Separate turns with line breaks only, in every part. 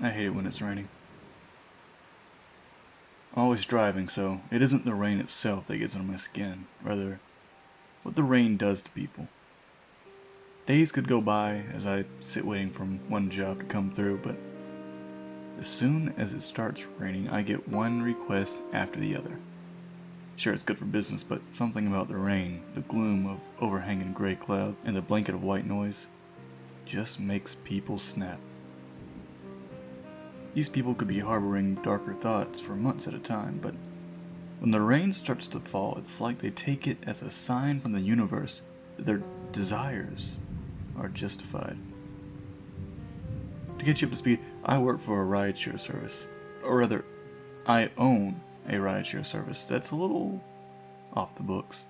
I hate it when it's raining. I'm always driving, so it isn't the rain itself that gets under my skin, rather what the rain does to people. Days could go by as I sit waiting for one job to come through, but as soon as it starts raining, I get one request after the other. Sure, it's good for business, but something about the rain, the gloom of overhanging gray cloud, and the blanket of white noise just makes people snap. These people could be harboring darker thoughts for months at a time, but when the rain starts to fall, it's like they take it as a sign from the universe that their desires are justified. To get you up to speed, I work for a rideshare service. Or rather, I own a rideshare service that's a little off the books.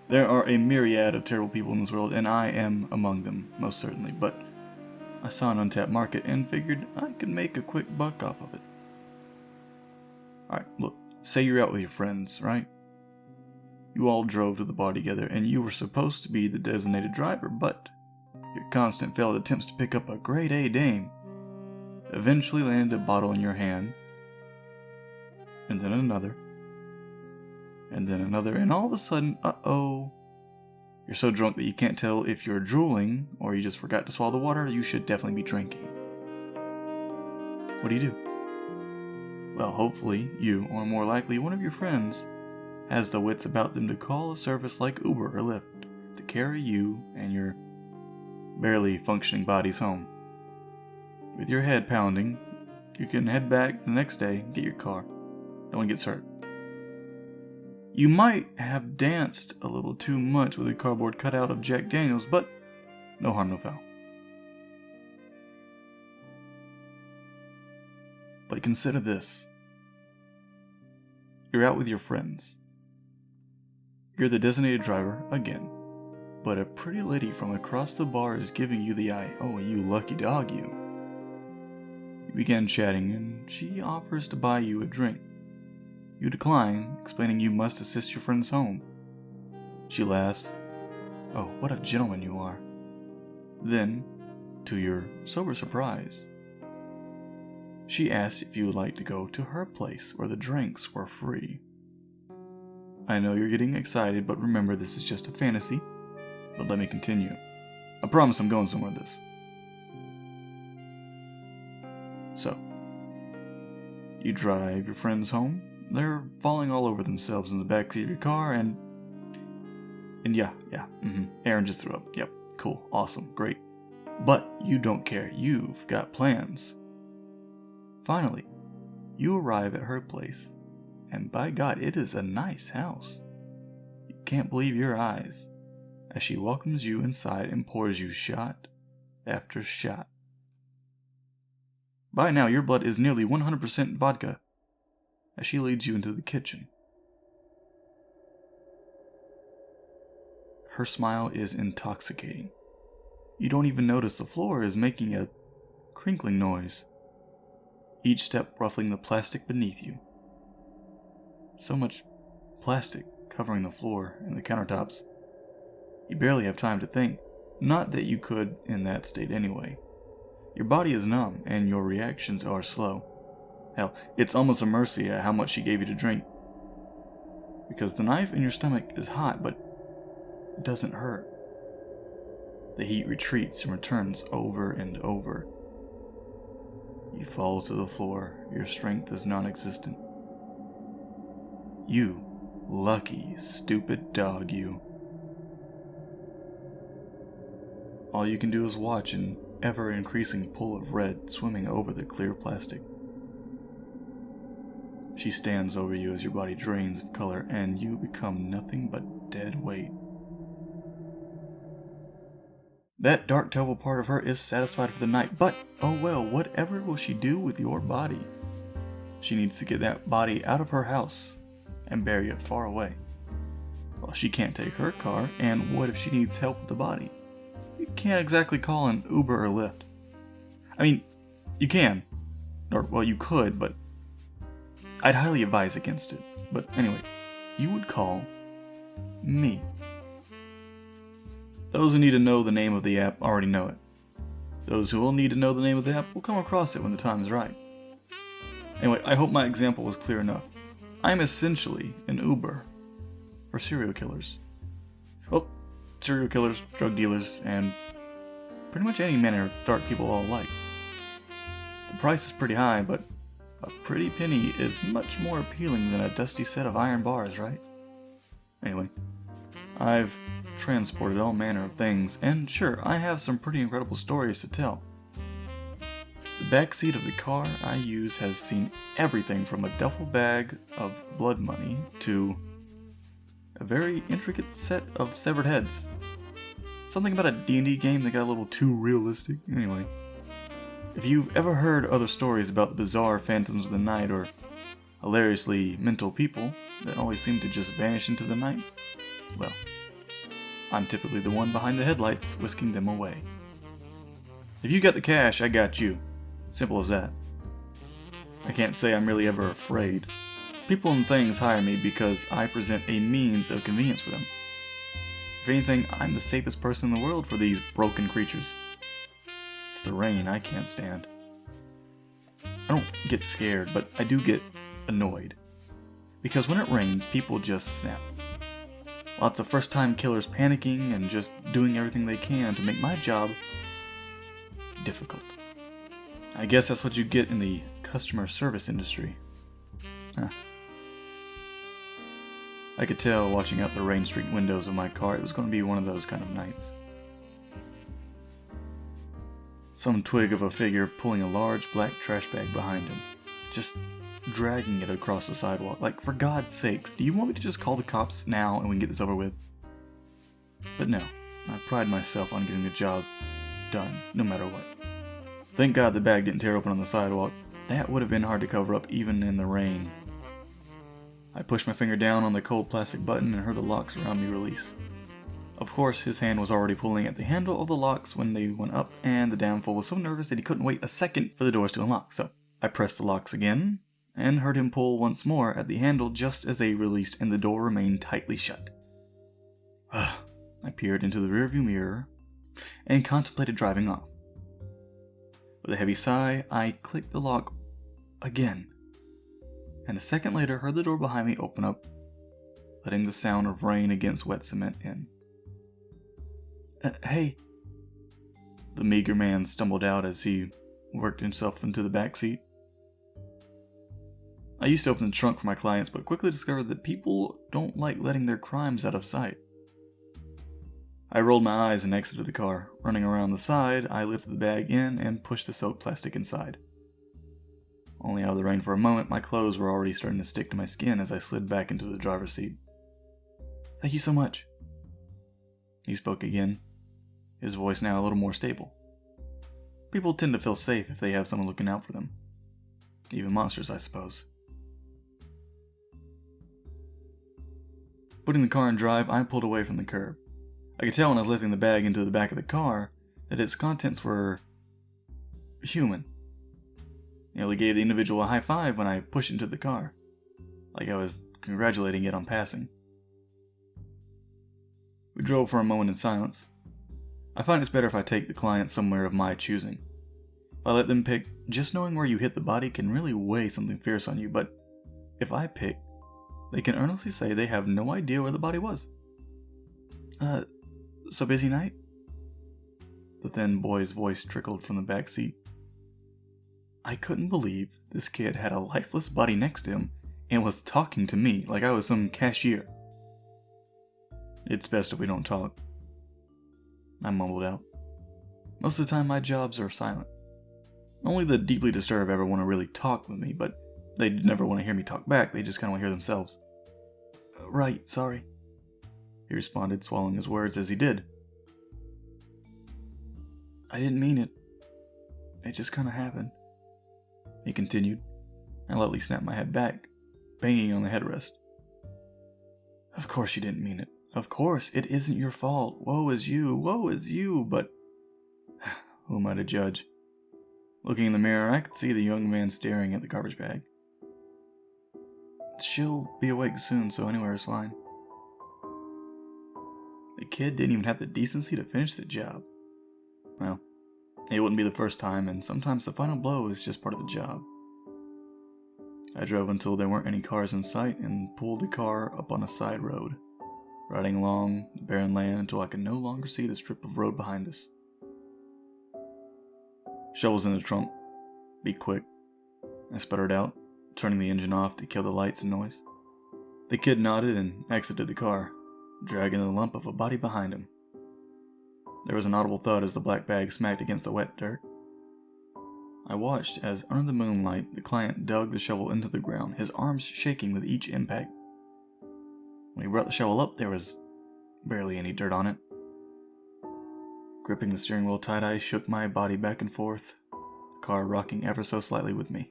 There are a myriad of terrible people in this world, and I am among them, most certainly, but I saw an untapped market and figured I could make a quick buck off of it. Alright, look, say you're out with your friends, right? You all drove to the bar together, and you were supposed to be the designated driver, but your constant failed attempts to pick up a grade A dame eventually landed a bottle in your hand, and then another, and all of a sudden, uh-oh, you're so drunk that you can't tell if you're drooling or you just forgot to swallow the water. You should definitely be drinking. What do? Well, hopefully you, or more likely one of your friends, has the wits about them to call a service like Uber or Lyft to carry you and your barely functioning bodies home. With your head pounding, you can head back the next day and get your car. No one gets hurt. You might have danced a little too much with a cardboard cutout of Jack Daniels, but no harm, no foul. But consider this. You're out with your friends. You're the designated driver again, but a pretty lady from across the bar is giving you the eye. Oh, you lucky dog, you. You begin chatting, and she offers to buy you a drink. You decline, explaining you must assist your friends home. She laughs. Oh, what a gentleman you are. Then, to your sober surprise, she asks if you would like to go to her place where the drinks were free. I know you're getting excited, but remember this is just a fantasy. But let me continue. I promise I'm going somewhere with this. So, you drive your friends home. They're falling all over themselves in the backseat of your car, and yeah, Aaron just threw up. Yep, cool, awesome, great. But you don't care, you've got plans. Finally, you arrive at her place, and by God, it is a nice house. You can't believe your eyes as she welcomes you inside and pours you shot after shot. By now, your blood is nearly 100% vodka as she leads you into the kitchen. Her smile is intoxicating. You don't even notice the floor is making a crinkling noise, each step ruffling the plastic beneath you. So much plastic covering the floor and the countertops. You barely have time to think, not that you could in that state anyway. Your body is numb and your reactions are slow. Hell, it's almost a mercy at how much she gave you to drink. Because the knife in your stomach is hot, but it doesn't hurt. The heat retreats and returns over and over. You fall to the floor, your strength is non-existent. You lucky, stupid dog, you. All you can do is watch an ever-increasing pool of red swimming over the clear plastic. She stands over you as your body drains of color and you become nothing but dead weight. That dark terrible part of her is satisfied for the night, but oh well, whatever will she do with your body? She needs to get that body out of her house and bury it far away. Well, she can't take her car, and what if she needs help with the body? You can't exactly call an Uber or Lyft. I mean, you can. Or, well, you could, but I'd highly advise against it. But anyway, you would call me. Those who need to know the name of the app already know it. Those who will need to know the name of the app will come across it when the time is right. Anyway, I hope my example was clear enough. I'm essentially an Uber for serial killers. Well, serial killers, drug dealers, and pretty much any manner of dark people all alike. The price is pretty high, but a pretty penny is much more appealing than a dusty set of iron bars, right? Anyway, I've transported all manner of things, and sure, I have some pretty incredible stories to tell. The backseat of the car I use has seen everything from a duffel bag of blood money to a very intricate set of severed heads. Something about a D&D game that got a little too realistic. Anyway, if you've ever heard other stories about the bizarre phantoms of the night or hilariously mental people that always seem to just vanish into the night, well, I'm typically the one behind the headlights whisking them away. If you got the cash, I got you. Simple as that. I can't say I'm really ever afraid. People and things hire me because I present a means of convenience for them. If anything, I'm the safest person in the world for these broken creatures. It's the rain I can't stand. I don't get scared, but I do get annoyed. Because when it rains, people just snap. Lots of first-time killers panicking and just doing everything they can to make my job difficult. I guess that's what you get in the customer service industry. Huh. I could tell watching out the rain-streaked windows of my car it was going to be one of those kind of nights. Some twig of a figure pulling a large black trash bag behind him, just dragging it across the sidewalk. Like, for God's sakes, do you want me to just call the cops now and we can get this over with? But no, I pride myself on getting the job done, no matter what. Thank God the bag didn't tear open on the sidewalk. That would have been hard to cover up even in the rain. I pushed my finger down on the cold plastic button and heard the locks around me release. Of course, his hand was already pulling at the handle of the locks when they went up, and the damn fool was so nervous that he couldn't wait a second for the doors to unlock. So I pressed the locks again, and heard him pull once more at the handle just as they released and the door remained tightly shut. I peered into the rearview mirror and contemplated driving off. With a heavy sigh, I clicked the lock again, and a second later heard the door behind me open up, letting the sound of rain against wet cement in. Hey, the meager man stumbled out as he worked himself into the back seat. I used to open the trunk for my clients, but quickly discovered that people don't like letting their crimes out of sight. I rolled my eyes and exited the car. Running around the side, I lifted the bag in and pushed the soaked plastic inside. Only out of the rain for a moment, my clothes were already starting to stick to my skin as I slid back into the driver's seat. Thank you so much. He spoke again, his voice now a little more stable. People tend to feel safe if they have someone looking out for them. Even monsters, I suppose. Putting the car in drive, I pulled away from the curb. I could tell when I was lifting the bag into the back of the car that its contents were human. I nearly gave the individual a high five when I pushed into the car, like I was congratulating it on passing. We drove for a moment in silence. I find it's better if I take the client somewhere of my choosing. If I let them pick, just knowing where you hit the body can really weigh something fierce on you, but if I pick, they can earnestly say they have no idea where the body was. So busy night? The thin boy's voice trickled from the back seat. I couldn't believe this kid had a lifeless body next to him and was talking to me like I was some cashier. It's best if we don't talk, I mumbled out. Most of the time my jobs are silent. Only the deeply disturbed ever want to really talk with me, but they never want to hear me talk back, they just kind of want to hear themselves. Right, sorry, he responded, swallowing his words as he did. I didn't mean it. It just kind of happened, he continued. I lightly snapped my head back, banging on the headrest. Of course you didn't mean it. Of course, it isn't your fault. Woe is you, but who am I to judge? Looking in the mirror, I could see the young man staring at the garbage bag. She'll be awake soon, so anywhere is fine. The kid didn't even have the decency to finish the job. Well, It wouldn't be the first time, and sometimes the final blow is just part of the job. I drove until there weren't any cars in sight and pulled the car up on a side road, riding along the barren land until I could no longer see the strip of road behind us. Shovel's in the trunk. Be quick. I sputtered out, turning the engine off to kill the lights and noise. The kid nodded and exited the car, dragging the lump of a body behind him. There was an audible thud as the black bag smacked against the wet dirt. I watched as, under the moonlight, the client dug the shovel into the ground, his arms shaking with each impact. When he brought the shovel up, there was barely any dirt on it. Gripping the steering wheel tight, I shook my body back and forth, the car rocking ever so slightly with me.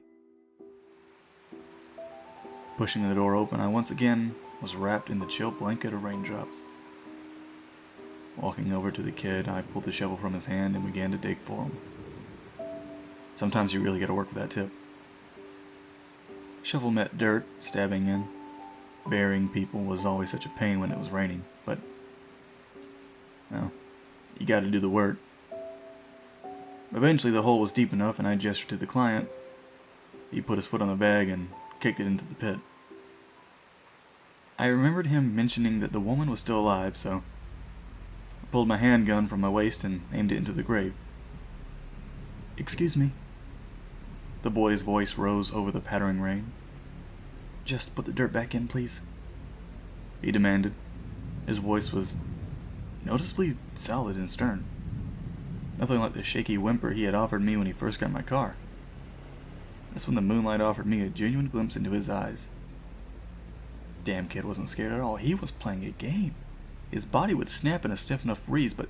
Pushing the door open, I once again was wrapped in the chill blanket of raindrops. Walking over to the kid, I pulled the shovel from his hand and began to dig for him. Sometimes you really gotta work with that tip. Shovel met dirt, stabbing in. Burying people was always such a pain when it was raining, but, well, you gotta do the work. Eventually the hole was deep enough and I gestured to the client. He put his foot on the bag and kicked it into the pit. I remembered him mentioning that the woman was still alive, so I pulled my handgun from my waist and aimed it into the grave. "Excuse me." The boy's voice rose over the pattering rain. "Just put the dirt back in, please," he demanded. His voice was noticeably solid and stern. Nothing like the shaky whimper he had offered me when he first got in my car. That's when the moonlight offered me a genuine glimpse into his eyes. Damn kid wasn't scared at all. He was playing a game. His body would snap in a stiff enough breeze, but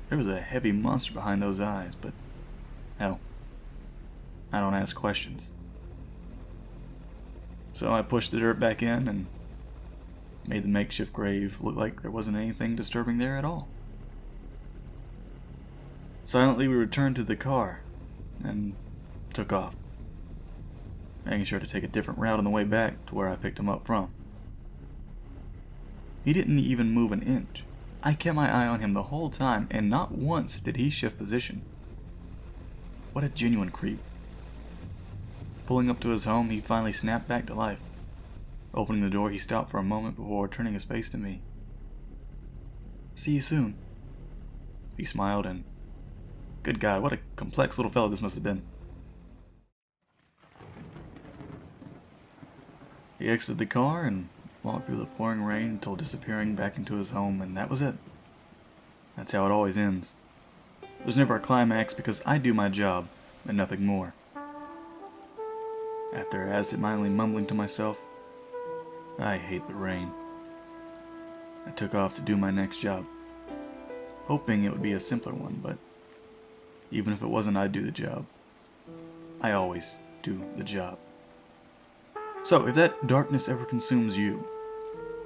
there was a heavy monster behind those eyes. But hell, I don't ask questions. So I pushed the dirt back in and made the makeshift grave look like there wasn't anything disturbing there at all. Silently we returned to the car and took off, making sure to take a different route on the way back to where I picked him up from. He didn't even move an inch. I kept my eye on him the whole time, and not once did he shift position. What a genuine creep. Pulling up to his home, he finally snapped back to life. Opening the door, he stopped for a moment before turning his face to me. "See you soon." He smiled, and good God, what a complex little fellow this must have been. He exited the car and walked through the pouring rain until disappearing back into his home, and that was it. That's how it always ends. There's never a climax because I do my job and nothing more. After absent-mindedly mumbling to myself, "I hate the rain," I took off to do my next job, hoping it would be a simpler one, but even if it wasn't, I'd do the job. I always do the job. So, if that darkness ever consumes you,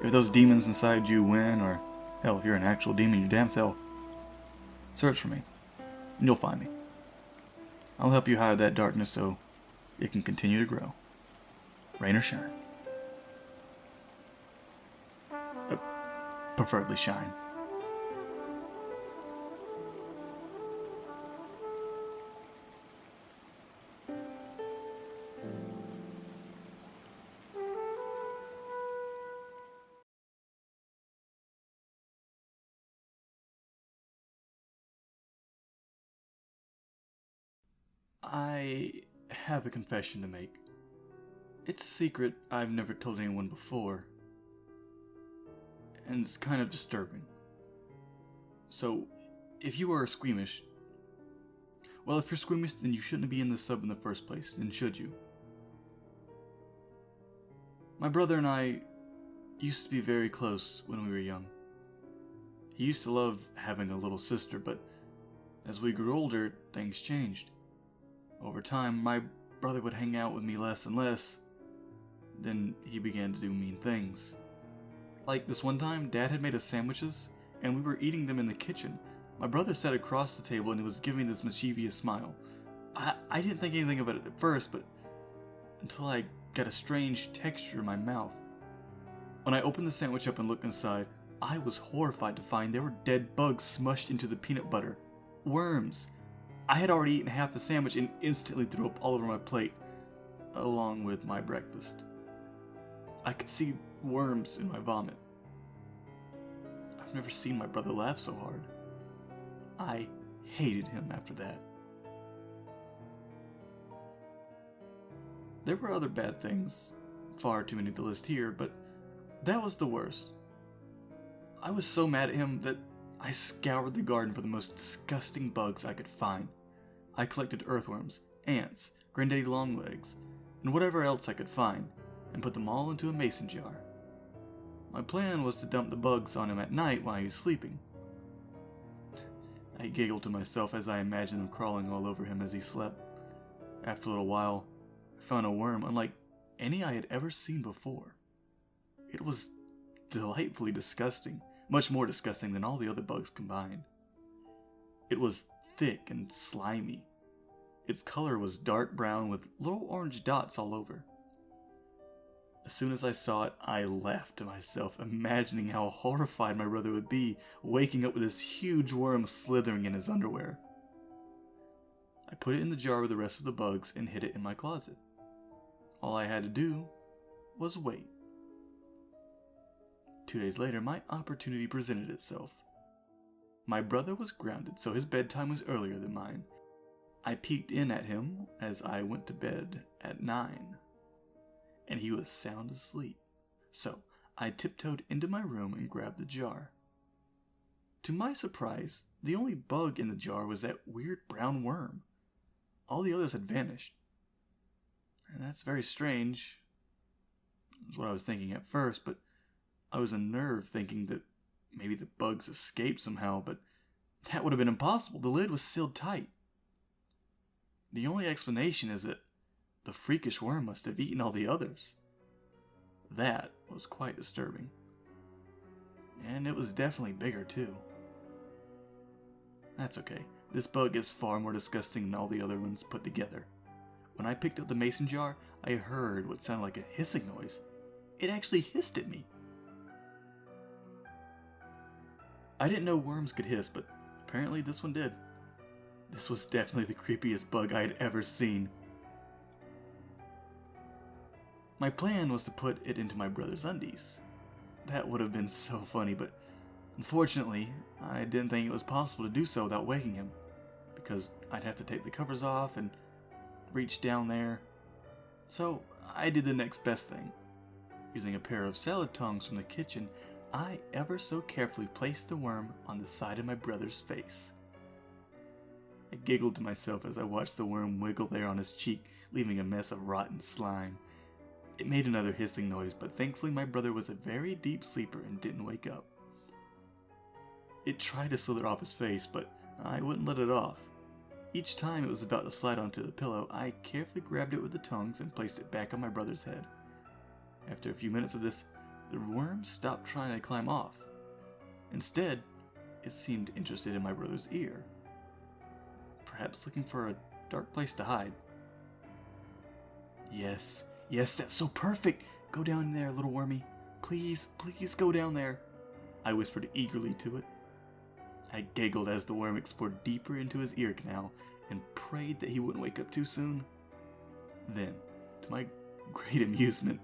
if those demons inside you win, or hell, if you're an actual demon your damn self, search for me, and you'll find me. I'll help you hide that darkness so it can continue to grow, rain or shine. Preferably shine. I have a confession to make. It's a secret I've never told anyone before, and it's kind of disturbing. So, if you are squeamish, well, if you're squeamish, then you shouldn't be in the sub in the first place, then should you? My brother and I used to be very close when we were young. He used to love having a little sister, but as we grew older, things changed. Over time, my brother would hang out with me less and less. Then he began to do mean things. Like this one time, Dad had made us sandwiches, and we were eating them in the kitchen. My brother sat across the table and he was giving this mischievous smile. I didn't think anything of it at first, but until I got a strange texture in my mouth. When I opened the sandwich up and looked inside, I was horrified to find there were dead bugs smushed into the peanut butter. Worms. I had already eaten half the sandwich and instantly threw up all over my plate, along with my breakfast. I could see worms in my vomit. I've never seen my brother laugh so hard. I hated him after that. There were other bad things, far too many to list here, but that was the worst. I was so mad at him that I scoured the garden for the most disgusting bugs I could find. I collected earthworms, ants, granddaddy longlegs, and whatever else I could find, and put them all into a mason jar. My plan was to dump the bugs on him at night while he was sleeping. I giggled to myself as I imagined them crawling all over him as he slept. After a little while, I found a worm unlike any I had ever seen before. It was delightfully disgusting, much more disgusting than all the other bugs combined. It was thick and slimy. Its color was dark brown with little orange dots all over. As soon as I saw it, I laughed to myself, imagining how horrified my brother would be waking up with this huge worm slithering in his underwear. I put it in the jar with the rest of the bugs and hid it in my closet. All I had to do was wait. 2 days later, my opportunity presented itself. My brother was grounded, so his bedtime was earlier than mine. I peeked in at him as I went to bed at 9, and he was sound asleep. So I tiptoed into my room and grabbed the jar. To my surprise, the only bug in the jar was that weird brown worm. All the others had vanished. And that's very strange. That's what I was thinking at first, but I was unnerved thinking that maybe the bugs escaped somehow, but that would have been impossible. The lid was sealed tight. The only explanation is that the freakish worm must have eaten all the others. That was quite disturbing. And it was definitely bigger too. That's okay. This bug is far more disgusting than all the other ones put together. When I picked up the mason jar, I heard what sounded like a hissing noise. It actually hissed at me. I didn't know worms could hiss, but apparently this one did. This was definitely the creepiest bug I had ever seen. My plan was to put it into my brother's undies. That would have been so funny, but unfortunately, I didn't think it was possible to do so without waking him, because I'd have to take the covers off and reach down there. So I did the next best thing. Using a pair of salad tongs from the kitchen, I ever so carefully placed the worm on the side of my brother's face. I giggled to myself as I watched the worm wiggle there on his cheek, leaving a mess of rotten slime. It made another hissing noise, but thankfully my brother was a very deep sleeper and didn't wake up. It tried to slither off his face, but I wouldn't let it off. Each time it was about to slide onto the pillow, I carefully grabbed it with the tongs and placed it back on my brother's head. After a few minutes of this, the worm stopped trying to climb off. Instead, it seemed interested in my brother's ear, perhaps looking for a dark place to hide. Yes, that's so perfect! Go down there, little wormy. Please go down there. I whispered eagerly to it. I giggled as the worm explored deeper into his ear canal and prayed that he wouldn't wake up too soon. Then, to my great amusement,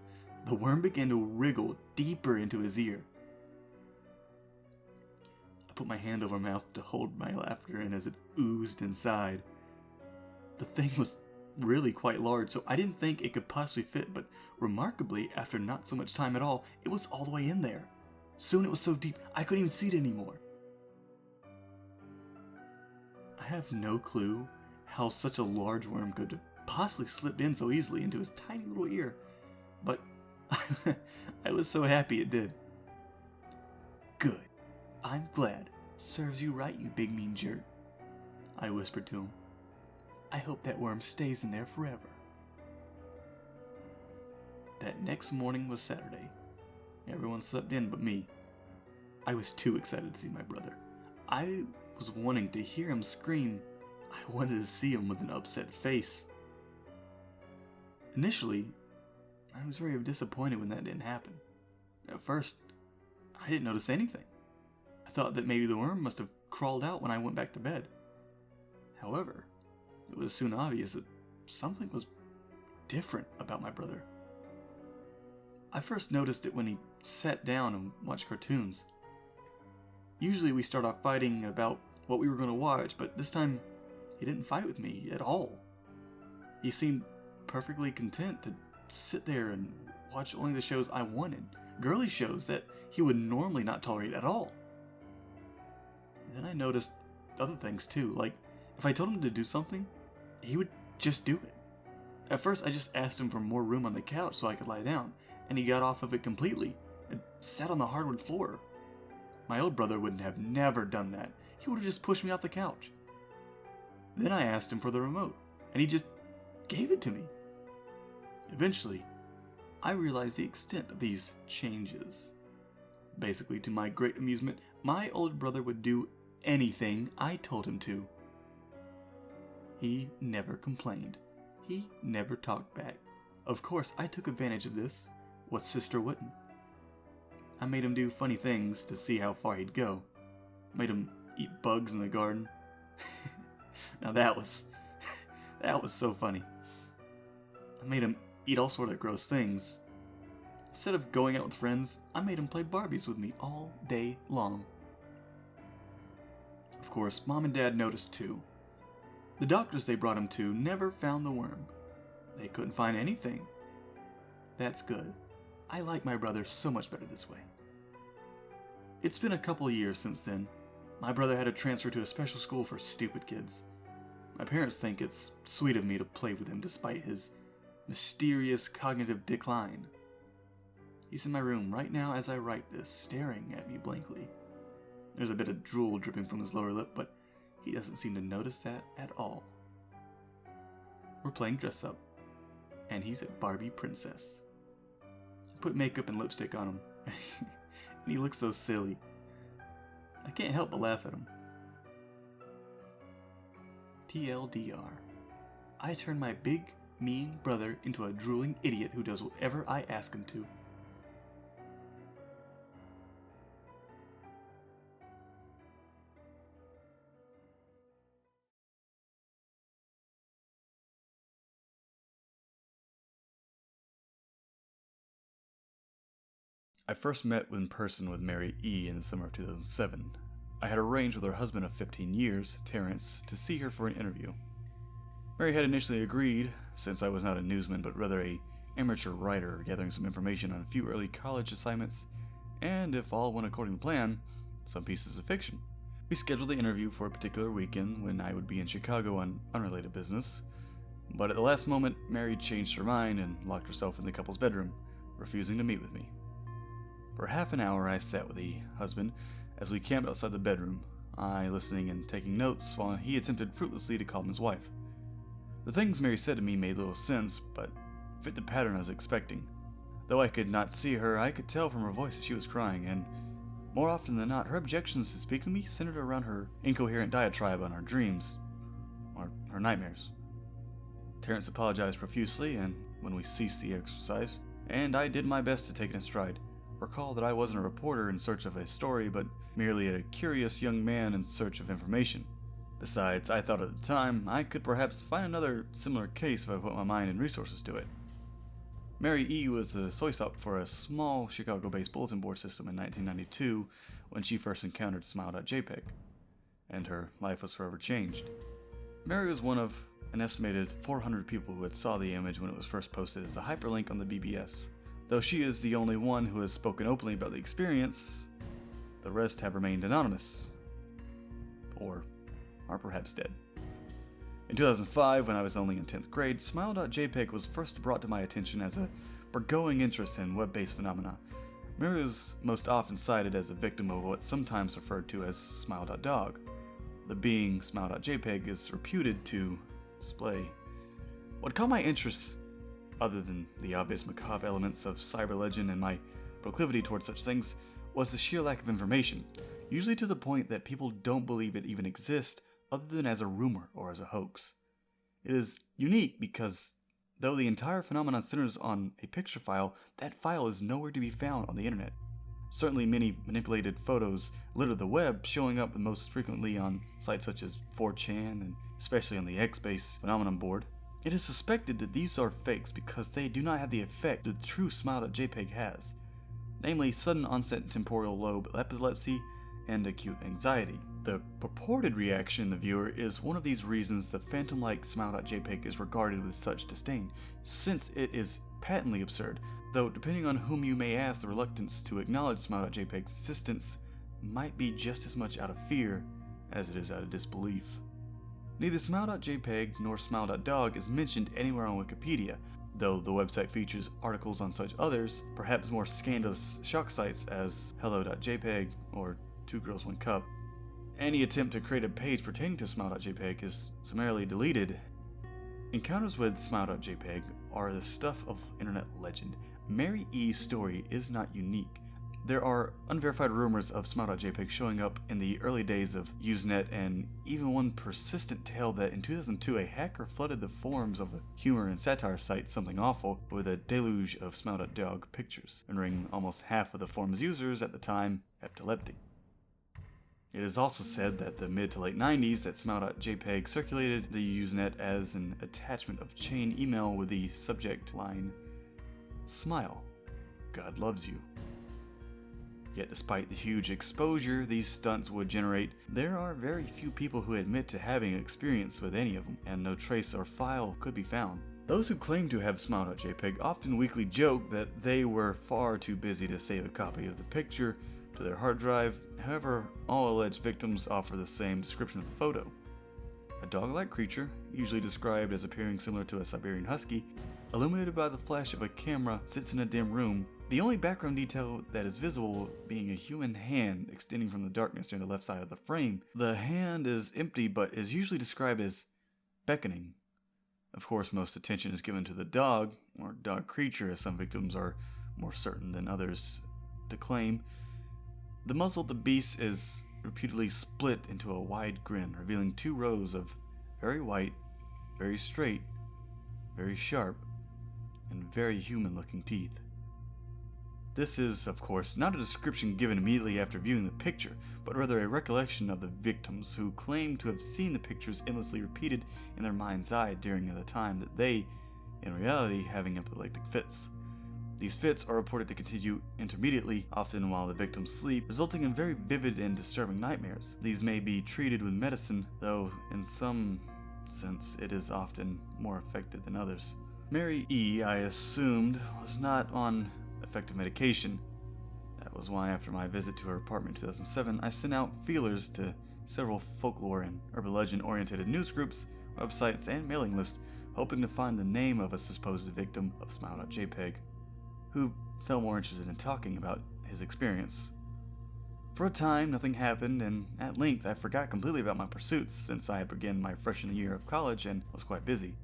the worm began to wriggle deeper into his ear. I put my hand over my mouth to hold my laughter in as it oozed inside. The thing was really quite large, so I didn't think it could possibly fit, but remarkably, after not so much time at all, it was all the way in there. Soon it was so deep, I couldn't even see it anymore. I have no clue how such a large worm could possibly slip in so easily into his tiny little ear, but I was so happy it did. Good. I'm glad. Serves you right, you big mean jerk. I whispered to him. I hope that worm stays in there forever. That next morning was Saturday. Everyone slept in but me. I was too excited to see my brother. I was wanting to hear him scream. I wanted to see him with an upset face. Initially, I was very disappointed when that didn't happen. At first, I didn't notice anything. I thought that maybe the worm must have crawled out when I went back to bed. However, it was soon obvious that something was different about my brother. I first noticed it when he sat down and watched cartoons. Usually we start off fighting about what we were going to watch, but this time he didn't fight with me at all. He seemed perfectly content to sit there and watch only the shows I wanted, girly shows that he would normally not tolerate at all. And then I noticed other things too, like if I told him to do something, he would just do it. At first I just asked him for more room on the couch so I could lie down, and he got off of it completely and sat on the hardwood floor. My old brother would have never done that. He would have just pushed me off the couch. Then I asked him for the remote, and he just gave it to me. Eventually, I realized the extent of these changes. Basically, to my great amusement, my older brother would do anything I told him to. He never complained. He never talked back. Of course, I took advantage of this. What sister wouldn't? I made him do funny things to see how far he'd go. Made him eat bugs in the garden. Now that was so funny. I made him eat all sort of gross things. Instead of going out with friends, I made him play Barbies with me all day long. Of course, Mom and Dad noticed too. The doctors they brought him to never found the worm. They couldn't find anything. That's good. I like my brother so much better this way. It's been a couple of years since then. My brother had to transfer to a special school for stupid kids. My parents think it's sweet of me to play with him despite his mysterious cognitive decline. He's in my room right now as I write this, staring at me blankly. There's a bit of drool dripping from his lower lip, but he doesn't seem to notice that at all. We're playing dress up, and he's a Barbie princess. I put makeup and lipstick on him, and he looks so silly. I can't help but laugh at him. TLDR. I turn my big, mean brother into a drooling idiot who does whatever I ask him to. I first met in person with Mary E. in the summer of 2007. I had arranged with her husband of 15 years, Terrence, to see her for an interview. Mary had initially agreed, since I was not a newsman but rather a amateur writer gathering some information on a few early college assignments, and if all went according to plan, some pieces of fiction. We scheduled the interview for a particular weekend when I would be in Chicago on unrelated business, but at the last moment, Mary changed her mind and locked herself in the couple's bedroom, refusing to meet with me. For half an hour I sat with the husband as we camped outside the bedroom, I listening and taking notes while he attempted fruitlessly to calm his wife. The things Mary said to me made little sense, but fit the pattern I was expecting. Though I could not see her, I could tell from her voice that she was crying, and more often than not, her objections to speak to me centered around her incoherent diatribe on her dreams, or her nightmares. Terrence apologized profusely, and when we ceased the exercise, and I did my best to take it in stride. Recall that I wasn't a reporter in search of a story, but merely a curious young man in search of information. Besides, I thought at the time I could perhaps find another similar case if I put my mind and resources to it. Mary E. was a soy sop for a small Chicago-based bulletin board system in 1992 when she first encountered Smile.jpg, and her life was forever changed. Mary was one of an estimated 400 people who had saw the image when it was first posted as a hyperlink on the BBS. Though she is the only one who has spoken openly about the experience, the rest have remained anonymous. Or are perhaps dead. In 2005, when I was only in 10th grade, Smile.jpg was first brought to my attention as a burgeoning interest in web-based phenomena. Mary was most often cited as a victim of what's sometimes referred to as Smile.dog. The being Smile.jpg is reputed to display what caught my interest, other than the obvious macabre elements of cyber legend and my proclivity towards such things, was the sheer lack of information, usually to the point that people don't believe it even exists other than as a rumor or as a hoax. It is unique because, though the entire phenomenon centers on a picture file, that file is nowhere to be found on the internet. Certainly many manipulated photos litter the web, showing up most frequently on sites such as 4chan and especially on the X-Base phenomenon board. It is suspected that these are fakes because they do not have the effect that the true Smile.jpg has, namely sudden onset temporal lobe epilepsy and acute anxiety. The purported reaction in the viewer is one of these reasons the phantom-like Smile.jpg is regarded with such disdain, since it is patently absurd, though depending on whom you may ask, the reluctance to acknowledge Smile.jpg's existence might be just as much out of fear as it is out of disbelief. Neither Smile.jpg nor Smile.dog is mentioned anywhere on Wikipedia, though the website features articles on such others, perhaps more scandalous shock sites as Hello.jpg or Two Girls One Cup. Any attempt to create a page pertaining to Smile.jpg is summarily deleted. Encounters with Smile.jpg are the stuff of internet legend. Mary E's story is not unique. There are unverified rumors of Smile.jpg showing up in the early days of Usenet, and even one persistent tale that in 2002 a hacker flooded the forums of a humor and satire site Something Awful with a deluge of Smile.dog pictures, rendering almost half of the forum's users at the time epileptic. It is also said that the mid to late 90s that Smile.jpg circulated the Usenet as an attachment of chain email with the subject line, "Smile, God loves you." Yet despite the huge exposure these stunts would generate, there are very few people who admit to having experience with any of them, and no trace or file could be found. Those who claim to have Smile.jpg often weakly joke that they were far too busy to save a copy of the picture to their hard drive. However, all alleged victims offer the same description of the photo. A dog-like creature, usually described as appearing similar to a Siberian husky, illuminated by the flash of a camera, sits in a dim room, the only background detail that is visible being a human hand extending from the darkness near the left side of the frame. The hand is empty but is usually described as beckoning. Of course, most attention is given to the dog, or dog creature as some victims are more certain than others to claim. The muzzle of the beast is repeatedly split into a wide grin, revealing 2 rows of very white, very straight, very sharp, and very human-looking teeth. This is, of course, not a description given immediately after viewing the picture, but rather a recollection of the victims who claim to have seen the pictures endlessly repeated in their mind's eye during the time that they, in reality, having epileptic fits. These fits are reported to continue intermittently, often while the victims sleep, resulting in very vivid and disturbing nightmares. These may be treated with medicine, though in some sense it is often more effective than others. Mary E, I assumed, was not on effective medication. That was why after my visit to her apartment in 2007, I sent out feelers to several folklore and urban legend oriented news groups, websites, and mailing lists, hoping to find the name of a supposed victim of Smile.jpg, who felt more interested in talking about his experience. For a time, nothing happened, and at length I forgot completely about my pursuits since I had begun my freshman year of college and was quite busy.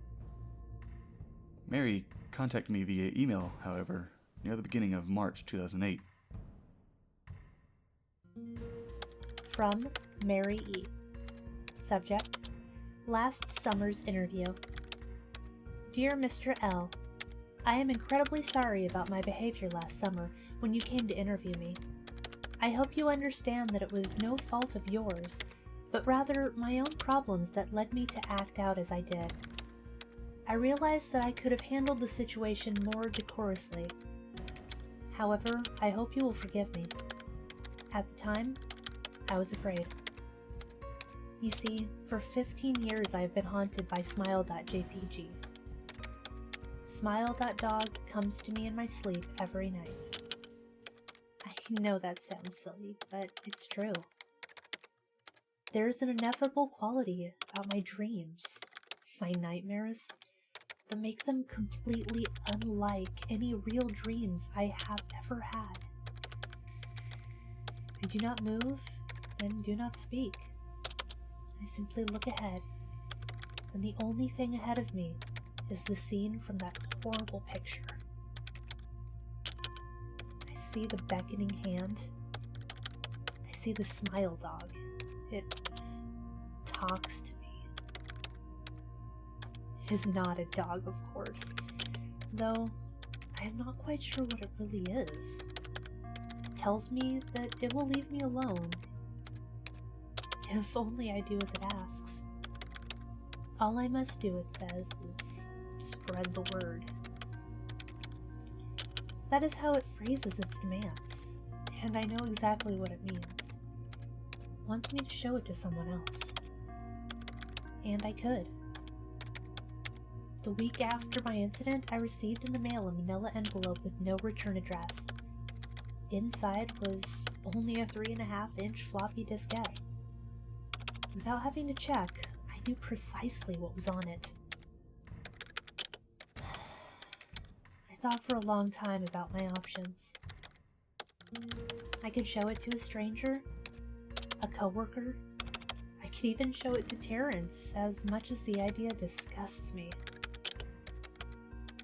Mary contacted me via email, however, near the beginning of March 2008.
From Mary E. Subject: Last summer's interview. Dear Mr. L., I am incredibly sorry about my behavior last summer when you came to interview me. I hope you understand that it was no fault of yours, but rather my own problems that led me to act out as I did. I realized that I could have handled the situation more decorously. However, I hope you will forgive me. At the time, I was afraid. You see, for 15 years I have been haunted by Smile.jpg. Smile.dog comes to me in my sleep every night. I know that sounds silly, but it's true. There's an ineffable quality about my dreams, my nightmares, that make them completely unlike any real dreams I have ever had. I do not move and do not speak. I simply look ahead, and the only thing ahead of me is the scene from that horrible picture. I see the beckoning hand. I see the smile dog. It talks to me. It is not a dog, of course, though I am not quite sure what it really is. It tells me that it will leave me alone, if only I do as it asks. All I must do, it says, is spread the word. That is how it phrases its demands, and I know exactly what it means. It wants me to show it to someone else. And I could. The week after my incident, I received in the mail a manila envelope with no return address. Inside was only a 3.5-inch floppy diskette. Without having to check, I knew precisely what was on it. I thought for a long time about my options. I could show it to a stranger, a coworker. I could even show it to Terrence, as much as the idea disgusts me.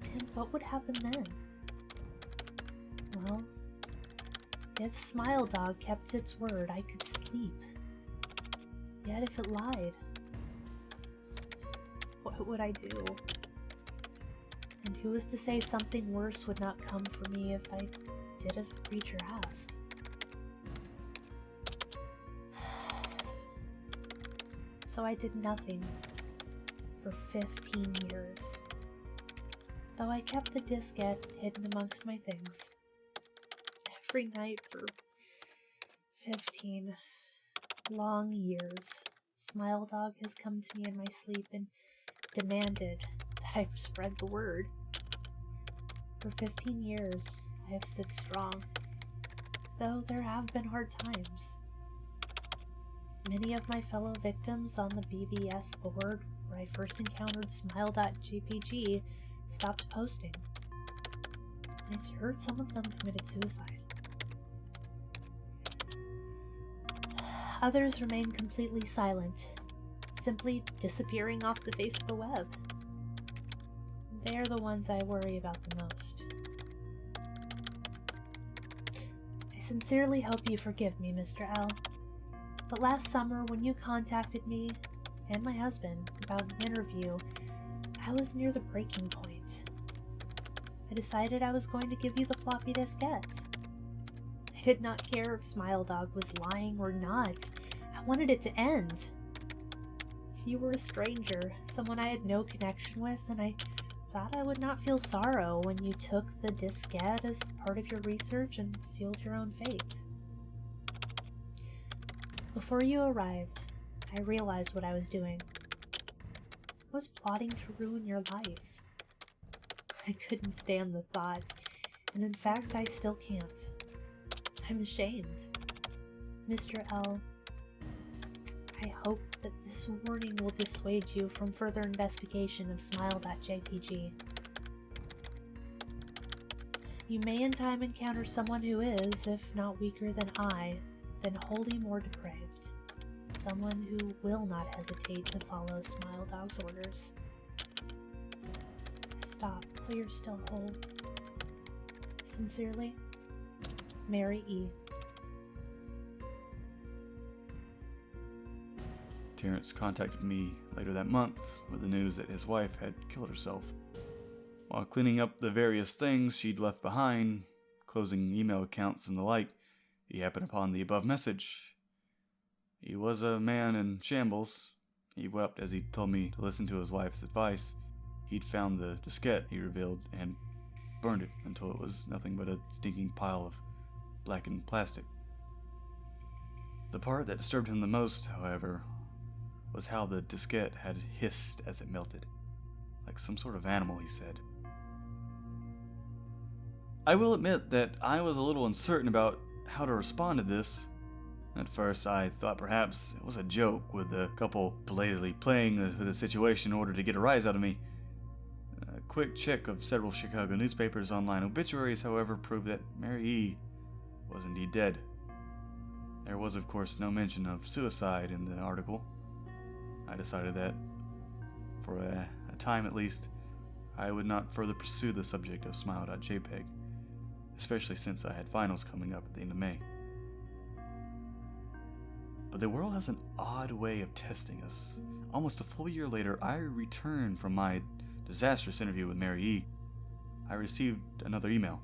And what would happen then? Well, if Smile Dog kept its word, I could sleep. Yet if it lied, what would I do? And who was to say something worse would not come for me if I did as the creature asked? So I did nothing for 15 years. Though I kept the diskette hidden amongst my things. Every night for 15 long years, Smile Dog has come to me in my sleep and demanded that I spread the word. For 15 years, I have stood strong, though there have been hard times. Many of my fellow victims on the BBS board, where I first encountered Smile.jpg, stopped posting. I heard some of them committed suicide. Others remain completely silent, simply disappearing off the face of the web. They are the ones I worry about the most. I sincerely hope you forgive me, Mr. L. But last summer, when you contacted me and my husband about an interview, I was near the breaking point. I decided I was going to give you the floppy diskette. I did not care if Smile Dog was lying or not. I wanted it to end. You were a stranger, someone I had no connection with, and I thought I would not feel sorrow when you took the diskette as part of your research and sealed your own fate. Before you arrived, I realized what I was doing. I was plotting to ruin your life. I couldn't stand the thought, and in fact I still can't. I'm ashamed. Mr. L, I hope that this warning will dissuade you from further investigation of Smile.jpg. You may in time encounter someone who is, if not weaker than I, then wholly more depraved. Someone who will not hesitate to follow Smile Dog's orders. Stop while you're still whole. Sincerely, Mary E.
Terrence contacted me later that month with the news that his wife had killed herself. While cleaning up the various things she'd left behind, closing email accounts and the like, he happened upon the above message. He was a man in shambles. He wept as he told me to listen to his wife's advice. He'd found the diskette, he revealed, and burned it until it was nothing but a stinking pile of blackened plastic. The part that disturbed him the most, however, was how the diskette had hissed as it melted, like some sort of animal, he said. I will admit that I was a little uncertain about how to respond to this. At first, I thought perhaps it was a joke, with the couple belatedly playing with the situation in order to get a rise out of me. A quick check of several Chicago newspapers' online obituaries, however, proved that Mary E. was indeed dead. There was, of course, no mention of suicide in the article. I decided that, for a time at least, I would not further pursue the subject of Smile.jpg, especially since I had finals coming up at the end of May. But the world has an odd way of testing us. Almost a full year later, I returned from my disastrous interview with Mary E. I received another email.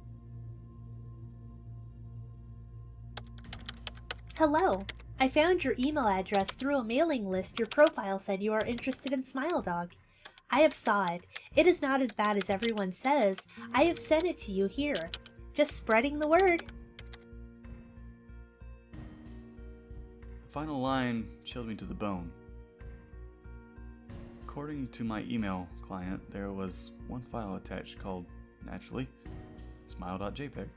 Hello. I found your email address through a mailing list. Your profile said you are interested in Smile Dog. I have saw it. It is not as bad as everyone says. I have sent it to you here. Just spreading the word.
The final line chilled me to the bone. According to my email client, there was one file attached called, naturally, smile.jpg.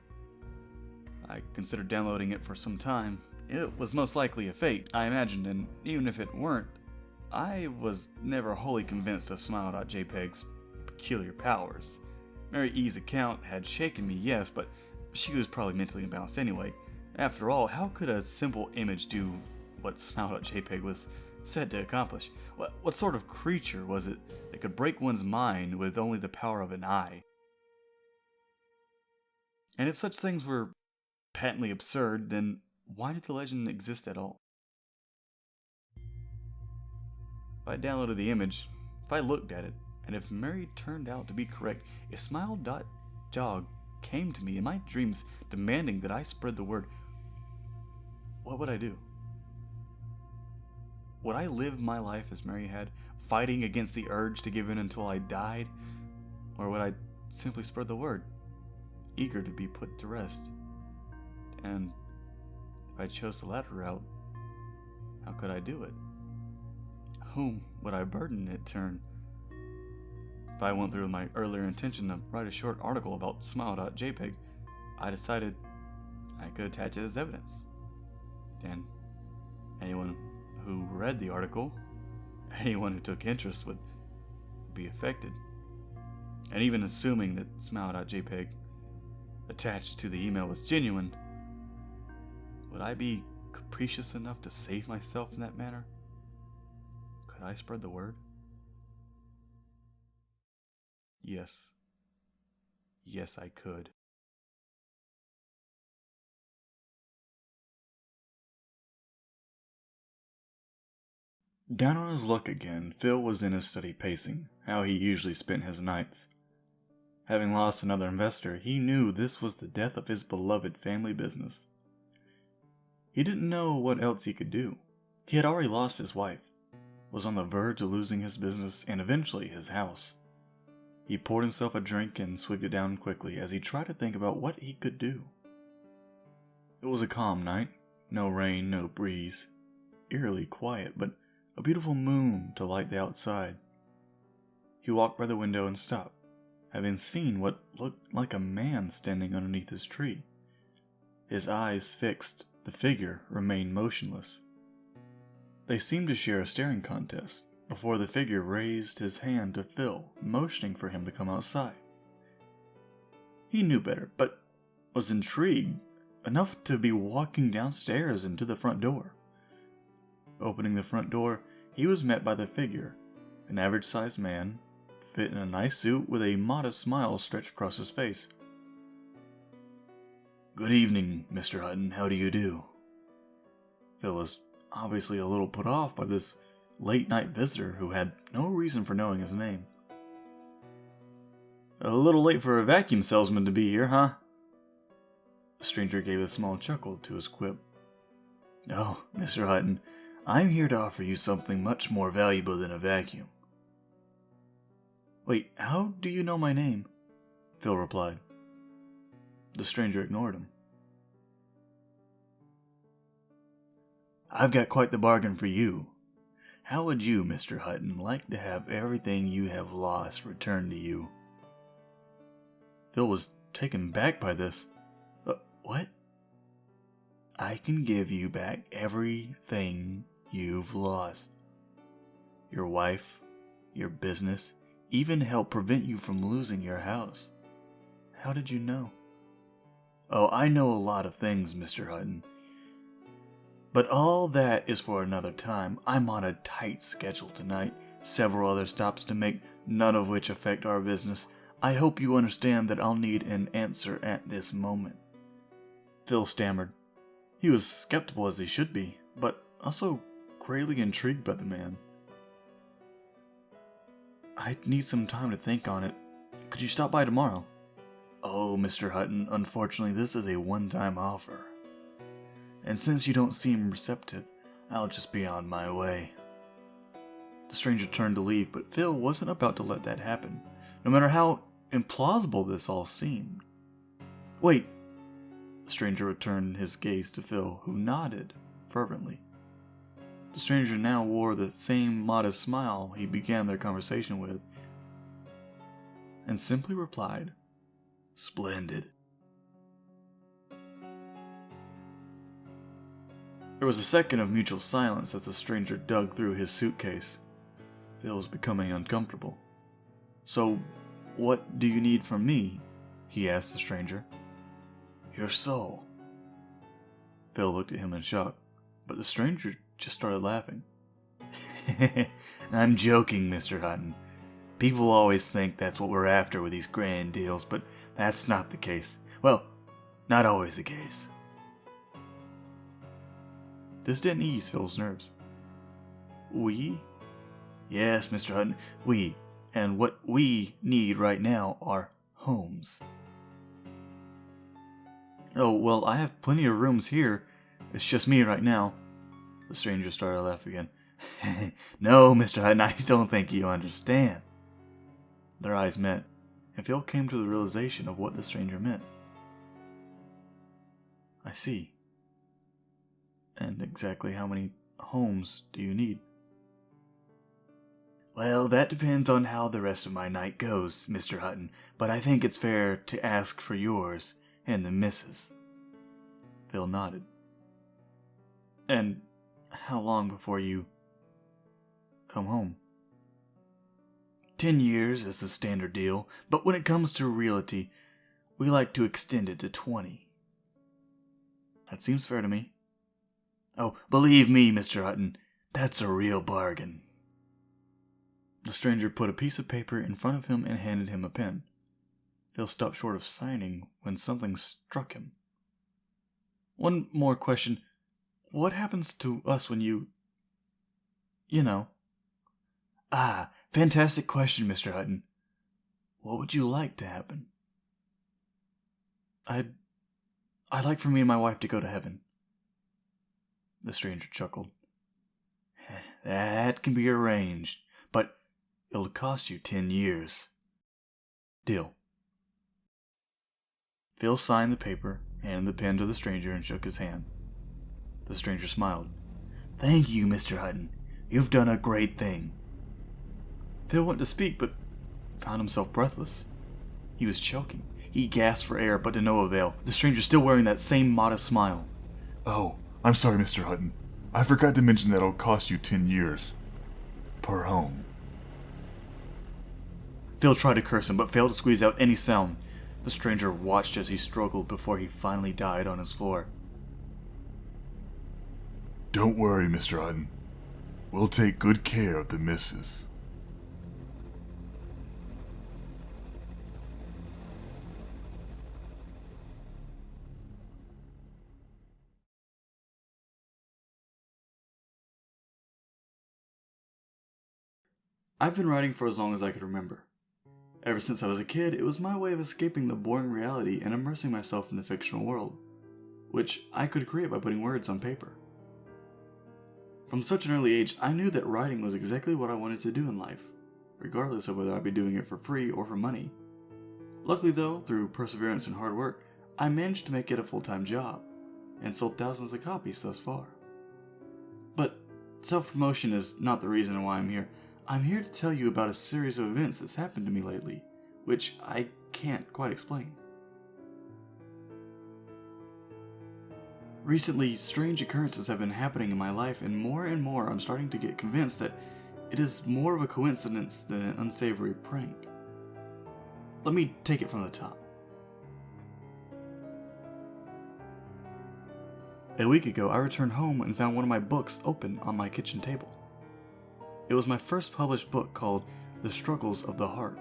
I considered downloading it for some time. It was most likely a fake, I imagined, and even if it weren't, I was never wholly convinced of smile.jpg's peculiar powers. Mary E's account had shaken me, yes, but she was probably mentally imbalanced anyway. After all, how could a simple image do what smile.jpg was said to accomplish? What sort of creature was it that could break one's mind with only the power of an eye? And if such things were patently absurd, then why did the legend exist at all? If I downloaded the image, if I looked at it, and if Mary turned out to be correct, if Smile.Dog came to me in my dreams demanding that I spread the word, what would I do? Would I live my life as Mary had, fighting against the urge to give in until I died? Or would I simply spread the word, eager to be put to rest? And if I chose the latter route, how could I do it? Whom would I burden in turn? If I went through my earlier intention to write a short article about smile.jpg, I decided I could attach it as evidence. And anyone who read the article, anyone who took interest would be affected. And even assuming that smile.jpg attached to the email was genuine, would I be capricious enough to save myself in that manner? Could I spread the word? Yes. Yes, I could. Down on his luck again, Phil was in his study pacing, how he usually spent his nights. Having lost another investor, he knew this was the death of his beloved family business. He didn't know what else he could do. He had already lost his wife, was on the verge of losing his business and eventually his house. He poured himself a drink and swigged it down quickly as he tried to think about what he could do. It was a calm night, no rain, no breeze, eerily quiet, but a beautiful moon to light the outside. He walked by the window and stopped, having seen what looked like a man standing underneath his tree. His eyes fixed, the figure remained motionless. They seemed to share a staring contest before the figure raised his hand to Phil, motioning for him to come outside. He knew better, but was intrigued enough to be walking downstairs and to the front door. Opening the front door, he was met by the figure, an average-sized man, fit in a nice suit with a modest smile stretched across his face. "Good evening, Mr. Hutton. How do you do?" Phil was obviously a little put off by this late-night visitor who had no reason for knowing his name. "A little late for a vacuum salesman to be here, huh?" The stranger gave a small chuckle to his quip. "Oh, Mr. Hutton, I'm here to offer you something much more valuable than a vacuum." "Wait, how do you know my name?" Phil replied. The stranger ignored him. "I've got quite the bargain for you. How would you, Mr. Hutton, like to have everything you have lost returned to you?" Phil was taken back by this. What? "I can give you back everything you've lost. Your wife, your business, even help prevent you from losing your house." "How did you know?" "Oh, I know a lot of things, Mr. Hutton. But all that is for another time. I'm on a tight schedule tonight, several other stops to make, none of which affect our business. I hope you understand that I'll need an answer at this moment." Phil stammered. He was skeptical as he should be, but also greatly intrigued by the man. "I need some time to think on it. Could you stop by tomorrow?" "Oh, Mr. Hutton, unfortunately this is a one-time offer. and since you don't seem receptive, I'll just be on my way." The stranger turned to leave, but Phil wasn't about to let that happen, no matter how implausible this all seemed. "Wait!" The stranger returned his gaze to Phil, who nodded fervently. The stranger now wore the same modest smile he began their conversation with, and simply replied, "Splendid." There was a second of mutual silence as the stranger dug through his suitcase. Phil was becoming uncomfortable. "So, what do you need from me?" he asked the stranger. "Your soul." Phil looked at him in shock, but the stranger just started laughing. "I'm joking, Mr. Hutton. People always think that's what we're after with these grand deals, but that's not the case. Well, not always the case." This didn't ease Phil's nerves. "We?" "Yes, Mr. Hutton, we. And what we need right now are homes." "Oh, well, I have plenty of rooms here. It's just me right now." The stranger started to laugh again. "No, Mr. Hutton, I don't think you understand." Their eyes met, and Phil came to the realization of what the stranger meant. "I see. And exactly how many homes do you need?" "Well, that depends on how the rest of my night goes, Mr. Hutton, but I think it's fair to ask for yours and the missus." Phil nodded. "And how long before you come home?" 10 years is the standard deal, but when it comes to realty, we like to extend it to 20. "That seems fair to me." "Oh, believe me, Mr. Hutton, that's a real bargain." The stranger put a piece of paper in front of him and handed him a pen. Phil stopped short of signing when something struck him. "One more question. What happens to us when you know?" "Ah, fantastic question, Mr. Hutton. What would you like to happen?" I'd like for me and my wife to go to heaven." The stranger chuckled. "That can be arranged, but it'll cost you 10 years. Deal." Phil signed the paper, handed the pen to the stranger, and shook his hand. The stranger smiled. "Thank you, Mr. Hutton. You've done a great thing." Phil went to speak, but found himself breathless. He was choking. He gasped for air, but to no avail, the stranger still wearing that same modest smile.
"Oh, I'm sorry, Mr. Hutton. I forgot to mention that it'll cost you 10 years. Per home."
Phil tried to curse him, but failed to squeeze out any sound. The stranger watched as he struggled before he finally died on his floor.
"Don't worry, Mr. Hutton. We'll take good care of the missus."
I've been writing for as long as I could remember. Ever since I was a kid, it was my way of escaping the boring reality and immersing myself in the fictional world, which I could create by putting words on paper. From such an early age, I knew that writing was exactly what I wanted to do in life, regardless of whether I'd be doing it for free or for money. Luckily though, through perseverance and hard work, I managed to make it a full-time job, and sold thousands of copies thus far. But self-promotion is not the reason why I'm here. I'm here to tell you about a series of events that's happened to me lately, which I can't quite explain. Recently, strange occurrences have been happening in my life, and more I'm starting to get convinced that it is more of a coincidence than an unsavory prank. Let me take it from the top. A week ago, I returned home and found one of my books open on my kitchen table. It was my first published book called The Struggles of the Heart.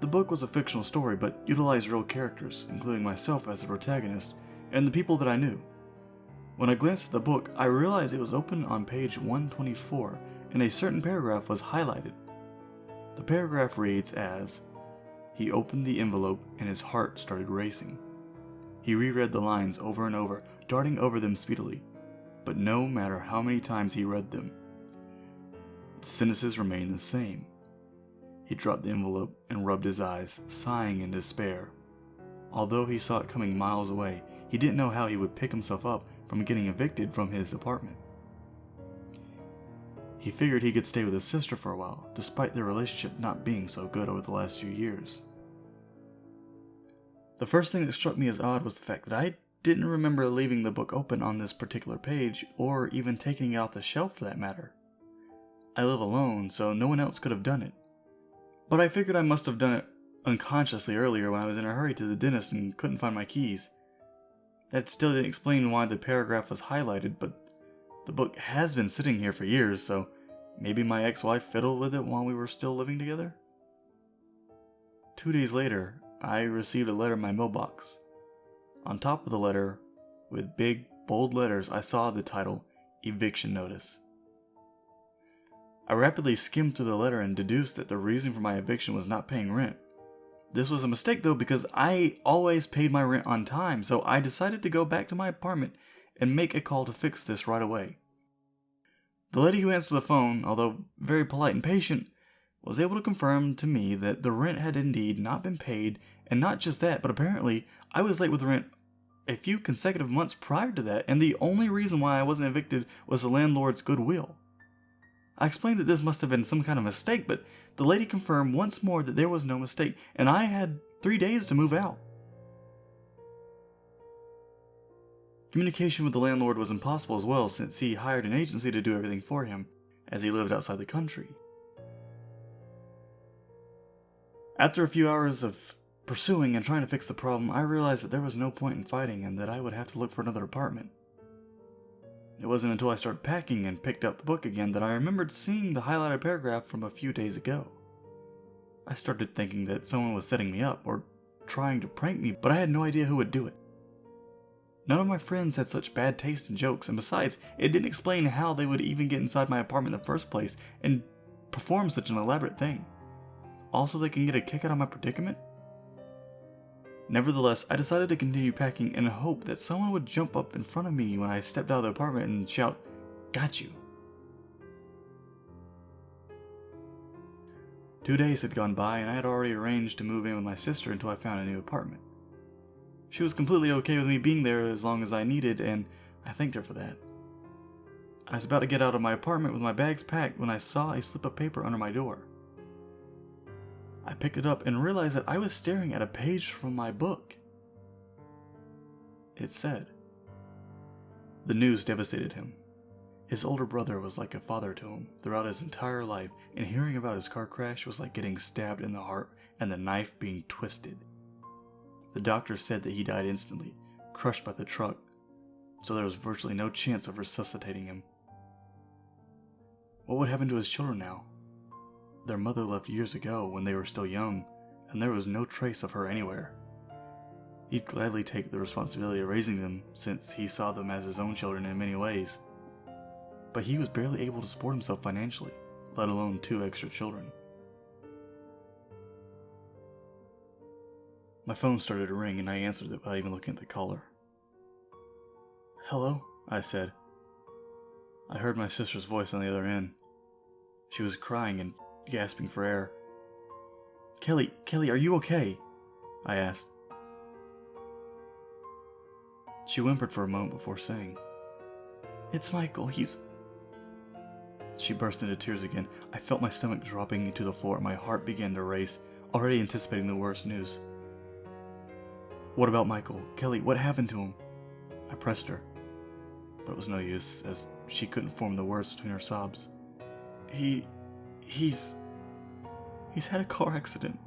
The book was a fictional story, but utilized real characters, including myself as the protagonist, and the people that I knew. When I glanced at the book, I realized it was open on page 124, and a certain paragraph was highlighted. The paragraph reads as, "He opened the envelope and his heart started racing." He reread the lines over and over, darting over them speedily. But no matter how many times he read them, the sentences remained the same. He dropped the envelope and rubbed his eyes, sighing in despair. Although he saw it coming miles away, he didn't know how he would pick himself up from getting evicted from his apartment. He figured he could stay with his sister for a while, despite their relationship not being so good over the last few years. The first thing that struck me as odd was the fact that I didn't remember leaving the book open on this particular page, or even taking it off the shelf for that matter. I live alone, so no one else could have done it. But I figured I must have done it unconsciously earlier when I was in a hurry to the dentist and couldn't find my keys. That still didn't explain why the paragraph was highlighted, but the book has been sitting here for years, so maybe my ex-wife fiddled with it while we were still living together? 2 days later, I received a letter in my mailbox. On top of the letter, with big, bold letters, I saw the title, Eviction Notice. I rapidly skimmed through the letter and deduced that the reason for my eviction was not paying rent. This was a mistake though, because I always paid my rent on time, so I decided to go back to my apartment and make a call to fix this right away. The lady who answered the phone, although very polite and patient, was able to confirm to me that the rent had indeed not been paid, and not just that, but apparently I was late with rent a few consecutive months prior to that, and the only reason why I wasn't evicted was the landlord's goodwill. I explained that this must have been some kind of mistake, but the lady confirmed once more that there was no mistake, and I had 3 days to move out. Communication with the landlord was impossible as well, since he hired an agency to do everything for him, as he lived outside the country. After a few hours of pursuing and trying to fix the problem, I realized that there was no point in fighting and that I would have to look for another apartment. It wasn't until I started packing and picked up the book again that I remembered seeing the highlighted paragraph from a few days ago. I started thinking that someone was setting me up or trying to prank me, but I had no idea who would do it. None of my friends had such bad taste in jokes, and besides, it didn't explain how they would even get inside my apartment in the first place and perform such an elaborate thing. Also, they can get a kick out of my predicament? Nevertheless, I decided to continue packing in hope that someone would jump up in front of me when I stepped out of the apartment and shout, "Got you." 2 days had gone by and I had already arranged to move in with my sister until I found a new apartment. She was completely okay with me being there as long as I needed, and I thanked her for that. I was about to get out of my apartment with my bags packed when I saw a slip of paper under my door. I picked it up and realized that I was staring at a page from my book. It said, "The news devastated him. His older brother was like a father to him throughout his entire life, and hearing about his car crash was like getting stabbed in the heart and the knife being twisted. The doctor said that he died instantly, crushed by the truck, so there was virtually no chance of resuscitating him. What would happen to his children now? Their mother left years ago when they were still young, and there was no trace of her anywhere. He'd gladly take the responsibility of raising them, since he saw them as his own children in many ways. But he was barely able to support himself financially, let alone 2 extra children." My phone started to ring and I answered it without even looking at the caller. "Hello?" I said. I heard my sister's voice on the other end. She was crying and gasping for air. Kelly, are you okay?" I asked. She whimpered for a moment before saying, "It's Michael, he's..." She burst into tears again. I felt my stomach dropping to the floor and my heart began to race, already anticipating the worst news. "What about Michael? Kelly, what happened to him?" I pressed her, but it was no use, as she couldn't form the words between her sobs. He's had a car accident.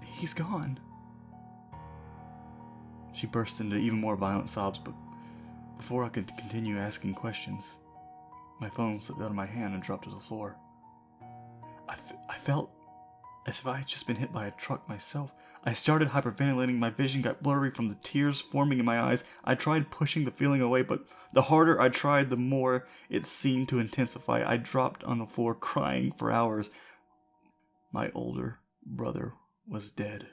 He's gone." She burst into even more violent sobs, but before I could continue asking questions, my phone slipped out of my hand and dropped to the floor. I felt as if I had just been hit by a truck myself. I started hyperventilating, my vision got blurry from the tears forming in my eyes. I tried pushing the feeling away, but the harder I tried, the more it seemed to intensify. I dropped on the floor crying for hours. My older brother was dead.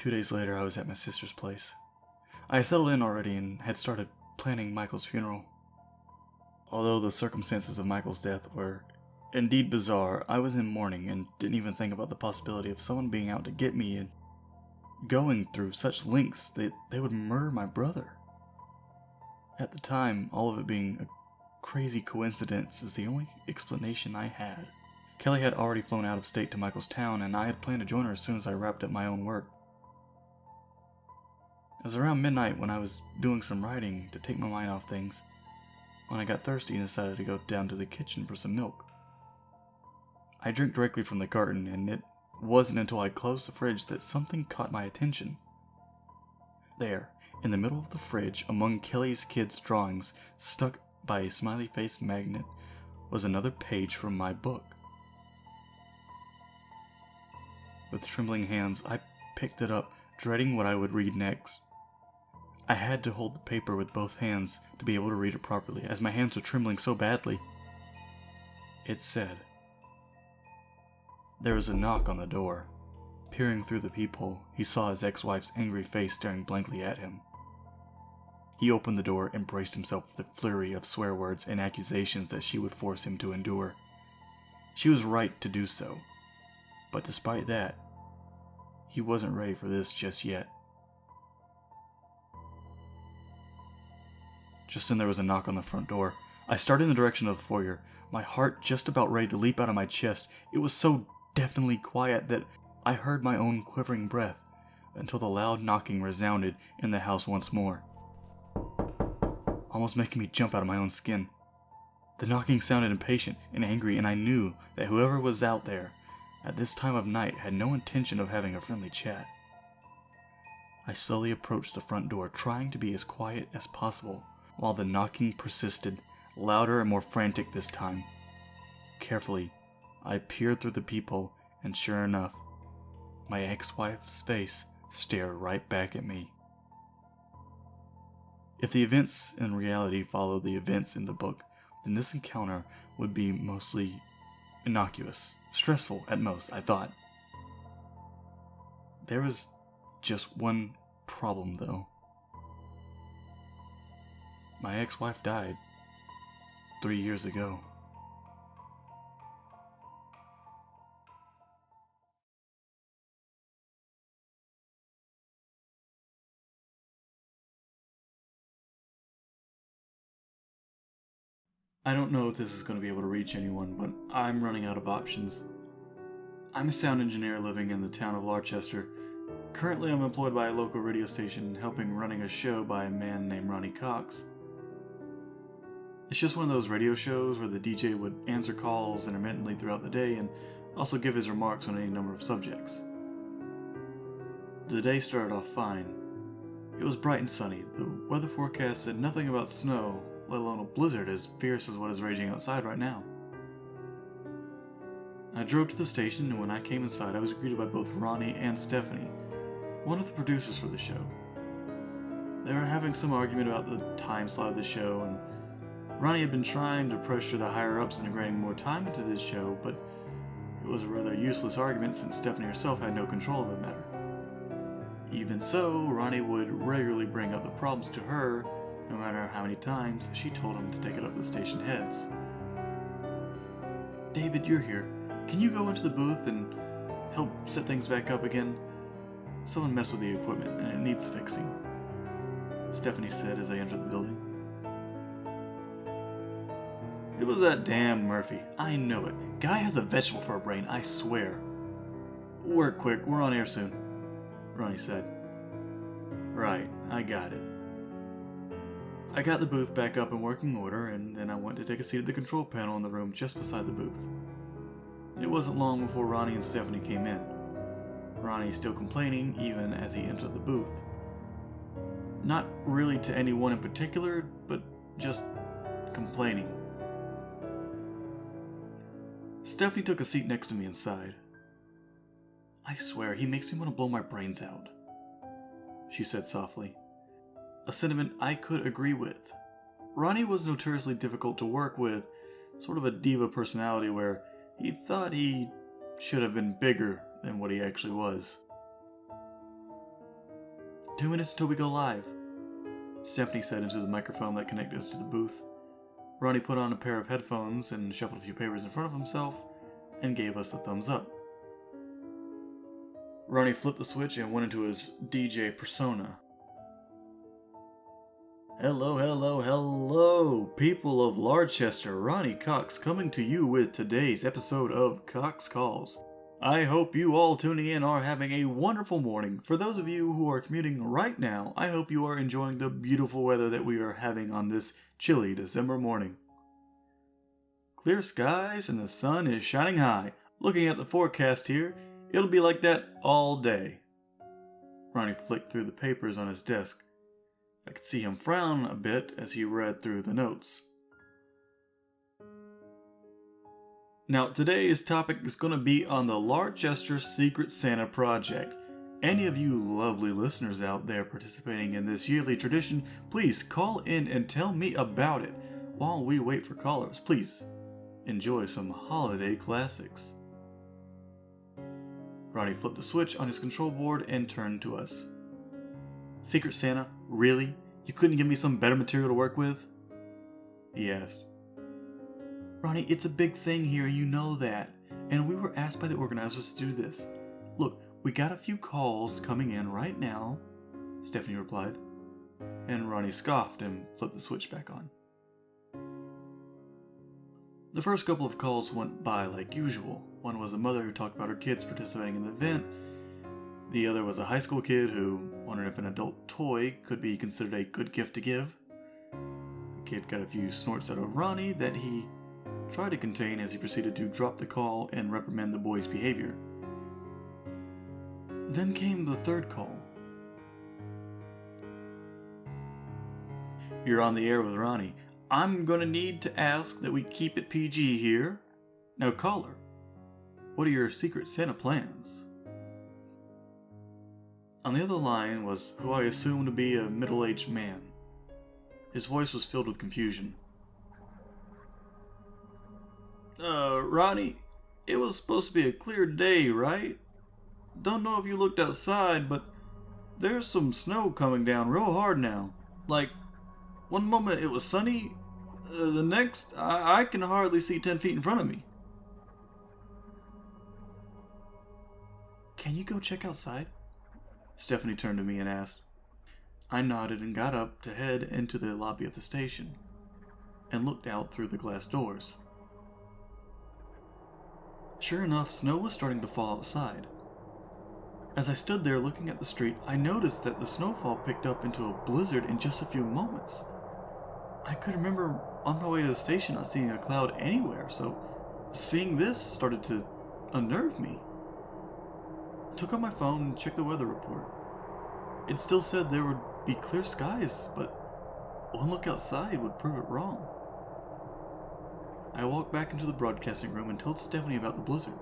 2 days later, I was at my sister's place. I had settled in already and had started planning Michael's funeral. Although the circumstances of Michael's death were indeed bizarre, I was in mourning and didn't even think about the possibility of someone being out to get me and going through such lengths that they would murder my brother. At the time, all of it being a crazy coincidence is the only explanation I had. Kelly had already flown out of state to Michael's town, and I had planned to join her as soon as I wrapped up my own work. It was around midnight when I was doing some writing to take my mind off things, when I got thirsty and decided to go down to the kitchen for some milk. I drank directly from the carton, and it wasn't until I closed the fridge that something caught my attention. There, in the middle of the fridge, among Kelly's kids' drawings, stuck by a smiley face magnet, was another page from my book. With trembling hands, I picked it up, dreading what I would read next. I had to hold the paper with both hands to be able to read it properly, as my hands were trembling so badly. It said, There was a knock on the door. Peering through the peephole, he saw his ex-wife's angry face staring blankly at him. He opened the door and braced himself for the flurry of swear words and accusations that she would force him to endure. She was right to do so, but despite that, he wasn't ready for this just yet. Just then there was a knock on the front door. I started in the direction of the foyer, my heart just about ready to leap out of my chest. It was so deafeningly quiet that I heard my own quivering breath, until the loud knocking resounded in the house once more, almost making me jump out of my own skin. The knocking sounded impatient and angry, and I knew that whoever was out there at this time of night had no intention of having a friendly chat. I slowly approached the front door, trying to be as quiet as possible, while the knocking persisted, louder and more frantic this time. Carefully, I peered through the peephole, and sure enough, my ex-wife's face stared right back at me. If the events in reality followed the events in the book, then this encounter would be mostly innocuous, stressful at most, I thought. There was just one problem, though. My ex-wife died 3 years ago. I don't know if this is going to be able to reach anyone, but I'm running out of options. I'm a sound engineer living in the town of Larchester. Currently, I'm employed by a local radio station, helping running a show by a man named Ronnie Cox. It's just one of those radio shows where the DJ would answer calls intermittently throughout the day and also give his remarks on any number of subjects. The day started off fine. It was bright and sunny. The weather forecast said nothing about snow, let alone a blizzard as fierce as what is raging outside right now. I drove to the station, and when I came inside, I was greeted by both Ronnie and Stephanie, one of the producers for the show. They were having some argument about the time slot of the show, and Ronnie had been trying to pressure the higher-ups into granting more time into this show, but it was a rather useless argument since Stephanie herself had no control of the matter. Even so, Ronnie would regularly bring up the problems to her, no matter how many times she told him to take it up to the station heads. David, you're here. Can you go into the booth and help set things back up again? Someone messed with the equipment and it needs fixing, Stephanie said as I entered the building. It was that damn Murphy. I know it. Guy has a vegetable for a brain, I swear. Work quick, we're on air soon, Ronnie said. Right, I got it. I got the booth back up in working order, and then I went to take a seat at the control panel in the room just beside the booth. It wasn't long before Ronnie and Stephanie came in. Ronnie still complaining even as he entered the booth. Not really to anyone in particular, but just complaining. Stephanie took a seat next to me inside. I swear, he makes me want to blow my brains out, she said softly. A sentiment I could agree with. Ronnie was notoriously difficult to work with, sort of a diva personality where he thought he should have been bigger than what he actually was. 2 minutes until we go live, Stephanie said into the microphone that connected us to the booth. Ronnie put on a pair of headphones and shuffled a few papers in front of himself and gave us a thumbs up. Ronnie flipped the switch and went into his DJ persona. Hello, hello, hello, people of Larchester. Ronnie Cox coming to you with today's episode of Cox Calls. I hope you all tuning in are having a wonderful morning. For those of you who are commuting right now, I hope you are enjoying the beautiful weather that we are having on this chilly December morning. Clear skies and the sun is shining high. Looking at the forecast here, it'll be like that all day. Ronnie flicked through the papers on his desk. I could see him frown a bit as he read through the notes. Now, today's topic is going to be on the Larchester Secret Santa project. Any of you lovely listeners out there participating in this yearly tradition, please call in and tell me about it. While we wait for callers, please enjoy some holiday classics. Ronnie flipped a switch on his control board and turned to us. Secret Santa? Really? You couldn't give me some better material to work with? He asked. Ronnie, it's a big thing here, you know that. And we were asked by the organizers to do this. Look, we got a few calls coming in right now, Stephanie replied. And Ronnie scoffed and flipped the switch back on. The first couple of calls went by like usual. One was a mother who talked about her kids participating in the event. The other was a high school kid who wondered if an adult toy could be considered a good gift to give. The kid got a few snorts out of Ronnie that he tried to contain as he proceeded to drop the call and reprimand the boy's behavior. Then came the third call. You're on the air with Ronnie. I'm gonna need to ask that we keep it PG here. Now caller, what are your Secret Santa plans? On the other line was who I assumed to be a middle-aged man. His voice was filled with confusion. Ronnie, it was supposed to be a clear day, right? Don't know if you looked outside, but there's some snow coming down real hard now. Like, one moment it was sunny, the next I can hardly see 10 feet in front of me. Can you go check outside? Stephanie turned to me and asked. I nodded and got up to head into the lobby of the station and looked out through the glass doors. Sure enough, snow was starting to fall outside. As I stood there looking at the street, I noticed that the snowfall picked up into a blizzard in just a few moments. I could remember on my way to the station not seeing a cloud anywhere, so seeing this started to unnerve me. I took out my phone and checked the weather report. It still said there would be clear skies, but one look outside would prove it wrong. I walked back into the broadcasting room and told Stephanie about the blizzard.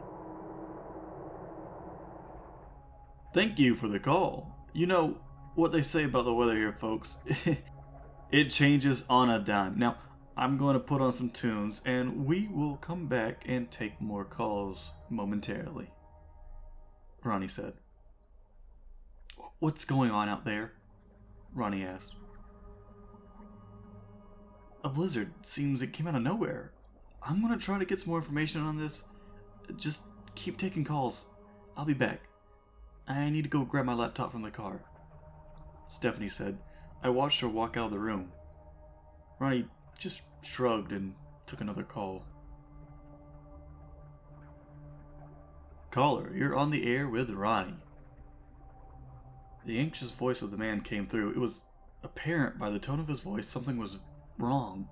Thank you for the call. You know what they say about the weather here, folks. It changes on a dime. Now, I'm going to put on some tunes, and we will come back and take more calls momentarily, Ronnie said. What's going on out there? Ronnie asked. A blizzard. Seems it came out of nowhere. I'm going to try to get some more information on this. Just keep taking calls. I'll be back. I need to go grab my laptop from the car, Stephanie said. I watched her walk out of the room. Ronnie just shrugged and took another call. Caller, you're on the air with Ronnie. The anxious voice of the man came through. It was apparent by the tone of his voice something was wrong.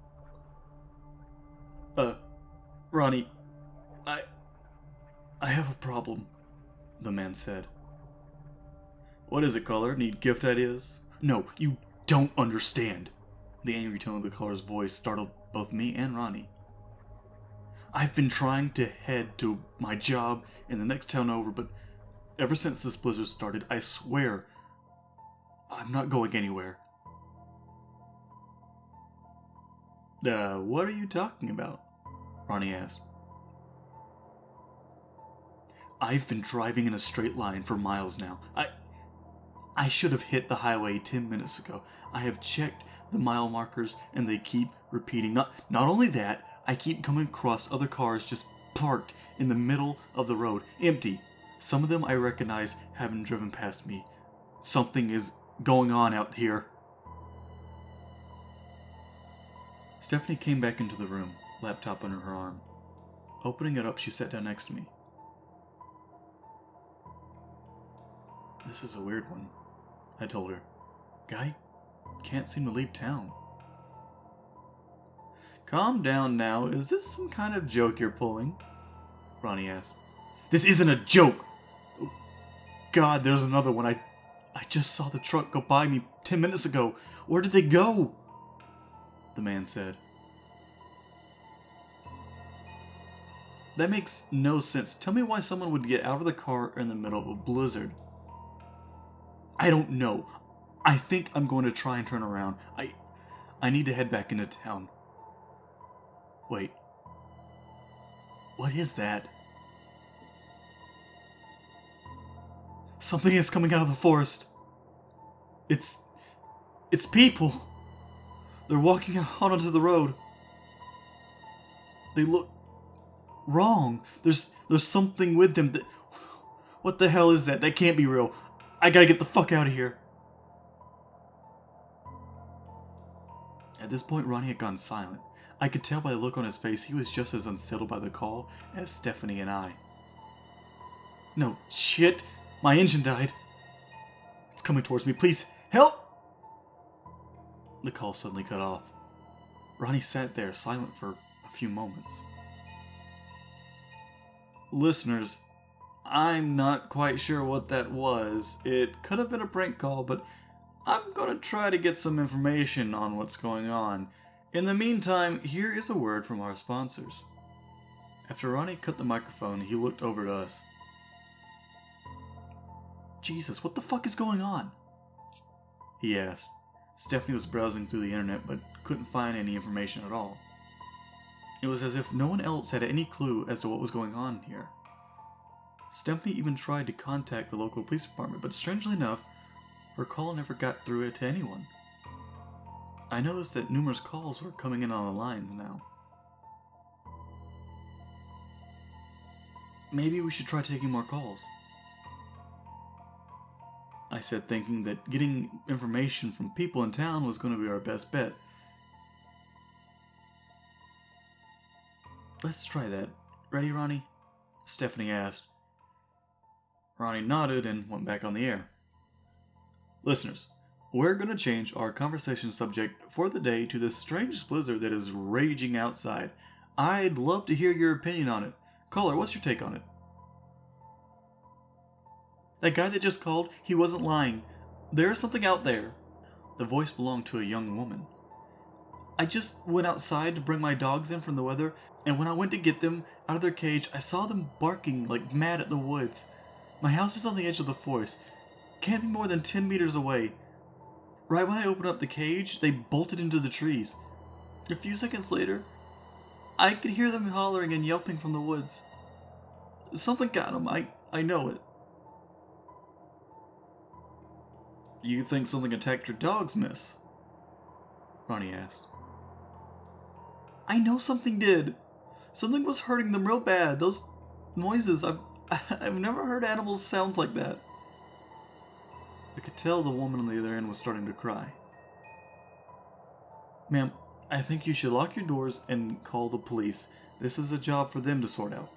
Ronnie, I have a problem, the man said. What is it, caller? Need gift ideas? No, you don't understand. The angry tone of the caller's voice startled both me and Ronnie. I've been trying to head to my job in the next town over, but ever since this blizzard started, I swear, I'm not going anywhere. What are you talking about? Ronnie asked. I've been driving in a straight line for miles now. I should have hit the highway 10 minutes ago. I have checked the mile markers and they keep repeating. Not only that, I keep coming across other cars just parked in the middle of the road, empty. Some of them I recognize having driven past me. Something is going on out here. Stephanie came back into the room, laptop under her arm. Opening it up, she sat down next to me. This is a weird one, I told her. Guy can't seem to leave town. Calm down now. Is this some kind of joke you're pulling? Ronnie asked. This isn't a joke! Oh, God, there's another one. I just saw the truck go by me 10 minutes ago. Where did they go? The man said. That makes no sense. Tell me why someone would get out of the car in the middle of a blizzard. I don't know. I think I'm going to try and turn around. I need to head back into town. Wait. What is that? Something is coming out of the forest. It's people. They're walking out onto the road. They look wrong. There's something with them that... What the hell is that? That can't be real. I gotta get the fuck out of here. At this point, Ronnie had gone silent. I could tell by the look on his face he was just as unsettled by the call as Stephanie and I. No, shit! My engine died. It's coming towards me. Please, help! The call suddenly cut off. Ronnie sat there, silent for a few moments. Listeners, I'm not quite sure what that was. It could have been a prank call, but I'm gonna try to get some information on what's going on. In the meantime, here is a word from our sponsors. After Ronnie cut the microphone, he looked over at us. Jesus, what the fuck is going on? He asked. Stephanie was browsing through the internet but couldn't find any information at all. It was as if no one else had any clue as to what was going on here. Stephanie even tried to contact the local police department, but strangely enough, her call never got through to anyone. I noticed that numerous calls were coming in on the lines now. Maybe we should try taking more calls, I said, thinking that getting information from people in town was going to be our best bet. Let's try that. Ready, Ronnie? Stephanie asked. Ronnie nodded and went back on the air. Listeners, we're going to change our conversation subject for the day to this strange blizzard that is raging outside. I'd love to hear your opinion on it. Caller, what's your take on it? That guy that just called, he wasn't lying. There's something out there. The voice belonged to a young woman. I just went outside to bring my dogs in from the weather, and when I went to get them out of their cage, I saw them barking like mad at the woods. My house is on the edge of the forest. Can't be more than 10 meters away. Right when I opened up the cage, they bolted into the trees. A few seconds later, I could hear them hollering and yelping from the woods. Something got them, I know it. You think something attacked your dogs, miss? Ronnie asked. I know something did. Something was hurting them real bad. Those noises, I've never heard animals sounds like that. I could tell the woman on the other end was starting to cry. Ma'am, I think you should lock your doors and call the police. This is a job for them to sort out.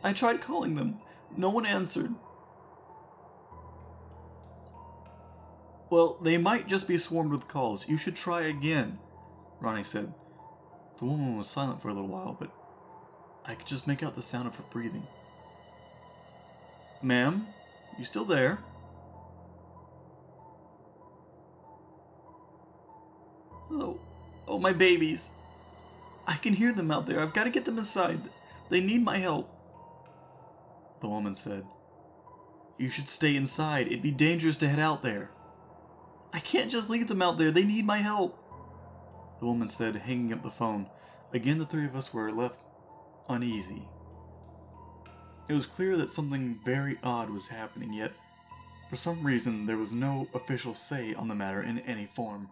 I tried calling them. No one answered. Well, they might just be swarmed with calls. You should try again, Ronnie said. The woman was silent for a little while, but I could just make out the sound of her breathing. Ma'am, you still there? Oh, my babies. I can hear them out there. I've got to get them inside. They need my help. The woman said. You should stay inside. It'd be dangerous to head out there. I can't just leave them out there. They need my help. The woman said, hanging up the phone. Again, the three of us were left uneasy. It was clear that something very odd was happening, yet For some reason, there was no official say on the matter in any form.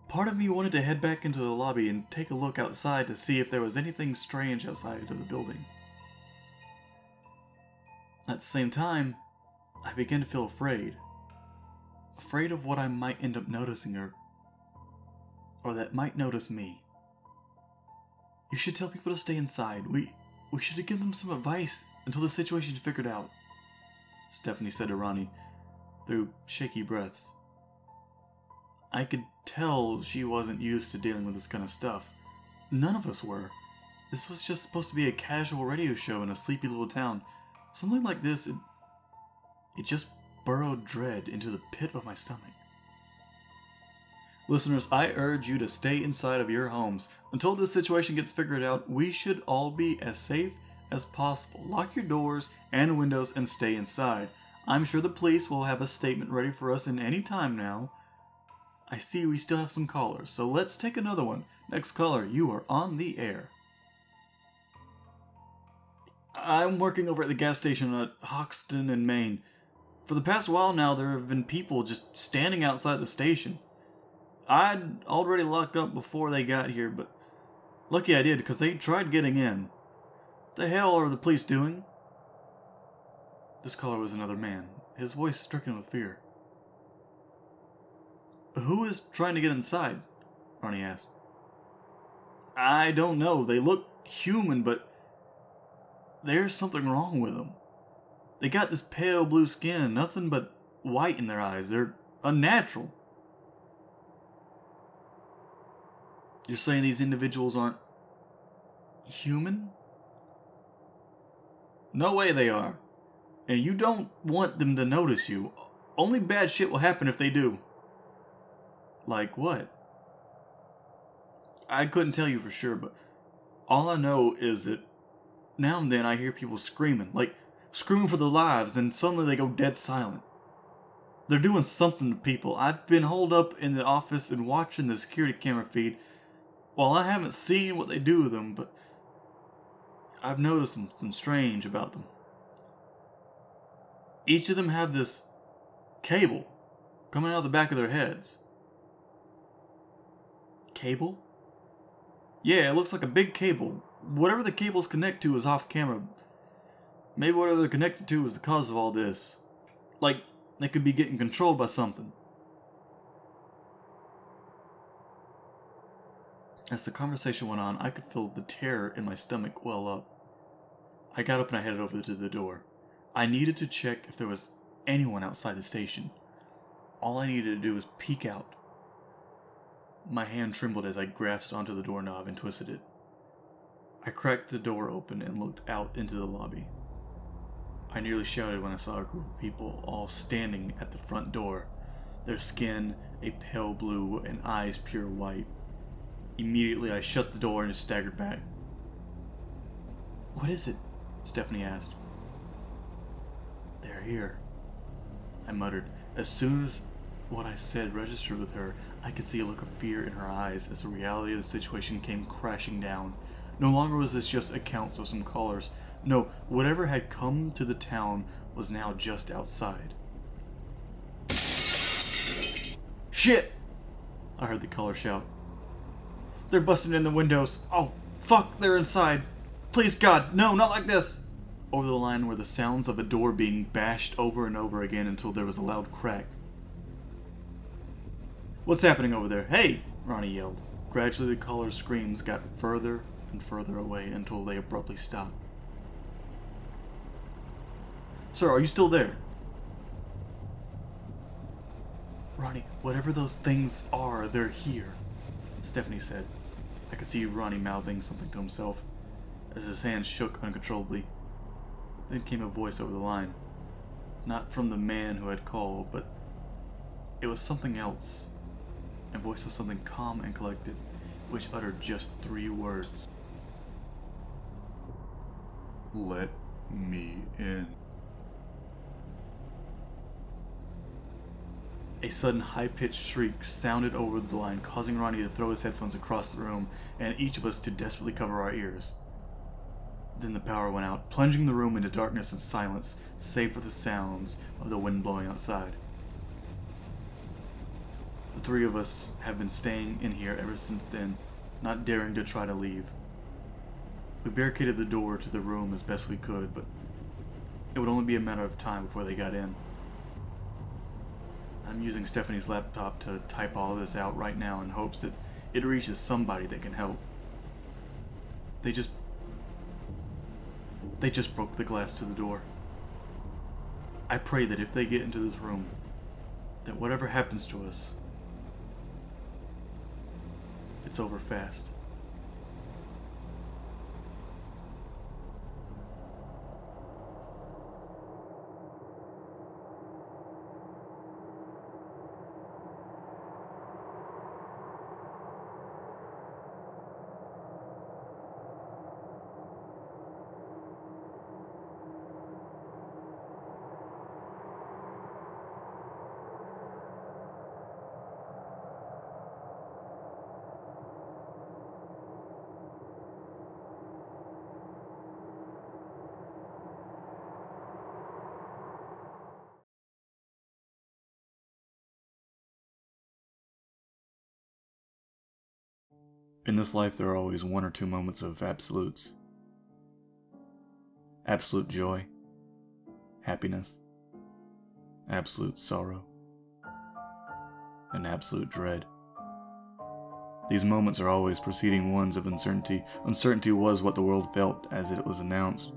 Part of me wanted to head back into the lobby and take a look outside to see if there was anything strange outside of the building. At the same time, I began to feel afraid. Afraid of what I might end up noticing or that might notice me. You should tell people to stay inside. We should give them some advice until the situation's figured out, Stephanie said to Ronnie, through shaky breaths. I could tell she wasn't used to dealing with this kind of stuff. None of us were. This was just supposed to be a casual radio show in a sleepy little town. Something like this, it just burrowed dread into the pit of my stomach. Listeners, I urge you to stay inside of your homes. Until this situation gets figured out, we should all be as safe as possible. Lock your doors and windows and stay inside. I'm sure the police will have a statement ready for us in any time now. I see we still have some callers, so let's take another one. Next caller, you are on the air. I'm working over at the gas station at Hoxton in Maine. For the past while now, there have been people just standing outside the station. I'd already locked up before they got here, but lucky I did, because they tried getting in. What the hell are the police doing? This caller was another man, his voice stricken with fear. Who is trying to get inside? Ronnie asked. I don't know. They look human, but there's something wrong with them. They got this pale blue skin, nothing but white in their eyes. They're unnatural. You're saying these individuals aren't human? No way they are. And you don't want them to notice you. Only bad shit will happen if they do. Like what? I couldn't tell you for sure, but all I know is that now and then I hear people screaming, like screaming for their lives, and suddenly they go dead silent. They're doing something to people. I've been holed up in the office and watching the security camera feed. While I haven't seen what they do with them, but I've noticed something strange about them. Each of them have this cable coming out of the back of their heads. Cable? Yeah, it looks like a big cable. Whatever the cables connect to is off camera. Maybe whatever they're connected to is the cause of all this. Like, they could be getting controlled by something. As the conversation went on, I could feel the terror in my stomach well up. I got up and I headed over to the door. I needed to check if there was anyone outside the station. All I needed to do was peek out. My hand trembled as I grasped onto the doorknob and twisted it. I cracked the door open and looked out into the lobby. I nearly shouted when I saw a group of people all standing at the front door, their skin a pale blue and eyes pure white. Immediately I shut the door and staggered back. What is it? Stephanie asked. They're here, I muttered. As soon as what I said registered with her, I could see a look of fear in her eyes as the reality of the situation came crashing down. No longer was this just accounts of some callers. No, whatever had come to the town was now just outside. Shit! I heard the caller shout. They're busting in the windows. Oh, fuck, they're inside. Please, God, no, not like this. Over the line were the sounds of a door being bashed over and over again until there was a loud crack. What's happening over there? Hey! Ronnie yelled. Gradually the caller's screams got further and further away until they abruptly stopped. Sir, are you still there? Ronnie, whatever those things are, they're here, Stephanie said. I could see Ronnie mouthing something to himself as his hands shook uncontrollably. Then came a voice over the line. Not from the man who had called, but it was something else. A voice of something calm and collected, which uttered just 3 words.
Let me in.
A sudden high-pitched shriek sounded over the line, causing Ronnie to throw his headphones across the room and each of us to desperately cover our ears. Then the power went out, plunging the room into darkness and silence, save for the sounds of the wind blowing outside. The three of us have been staying in here ever since then, not daring to try to leave. We barricaded the door to the room as best we could, but it would only be a matter of time before they got in. I'm using Stephanie's laptop to type all this out right now in hopes that it reaches somebody that can help. They just broke the glass to the door. I pray that if they get into this room, that whatever happens to us, it's over fast. In this life, there are always one or two moments of absolutes. Absolute joy, happiness, absolute sorrow, and absolute dread. These moments are always preceding ones of uncertainty. Uncertainty was what the world felt as it was announced.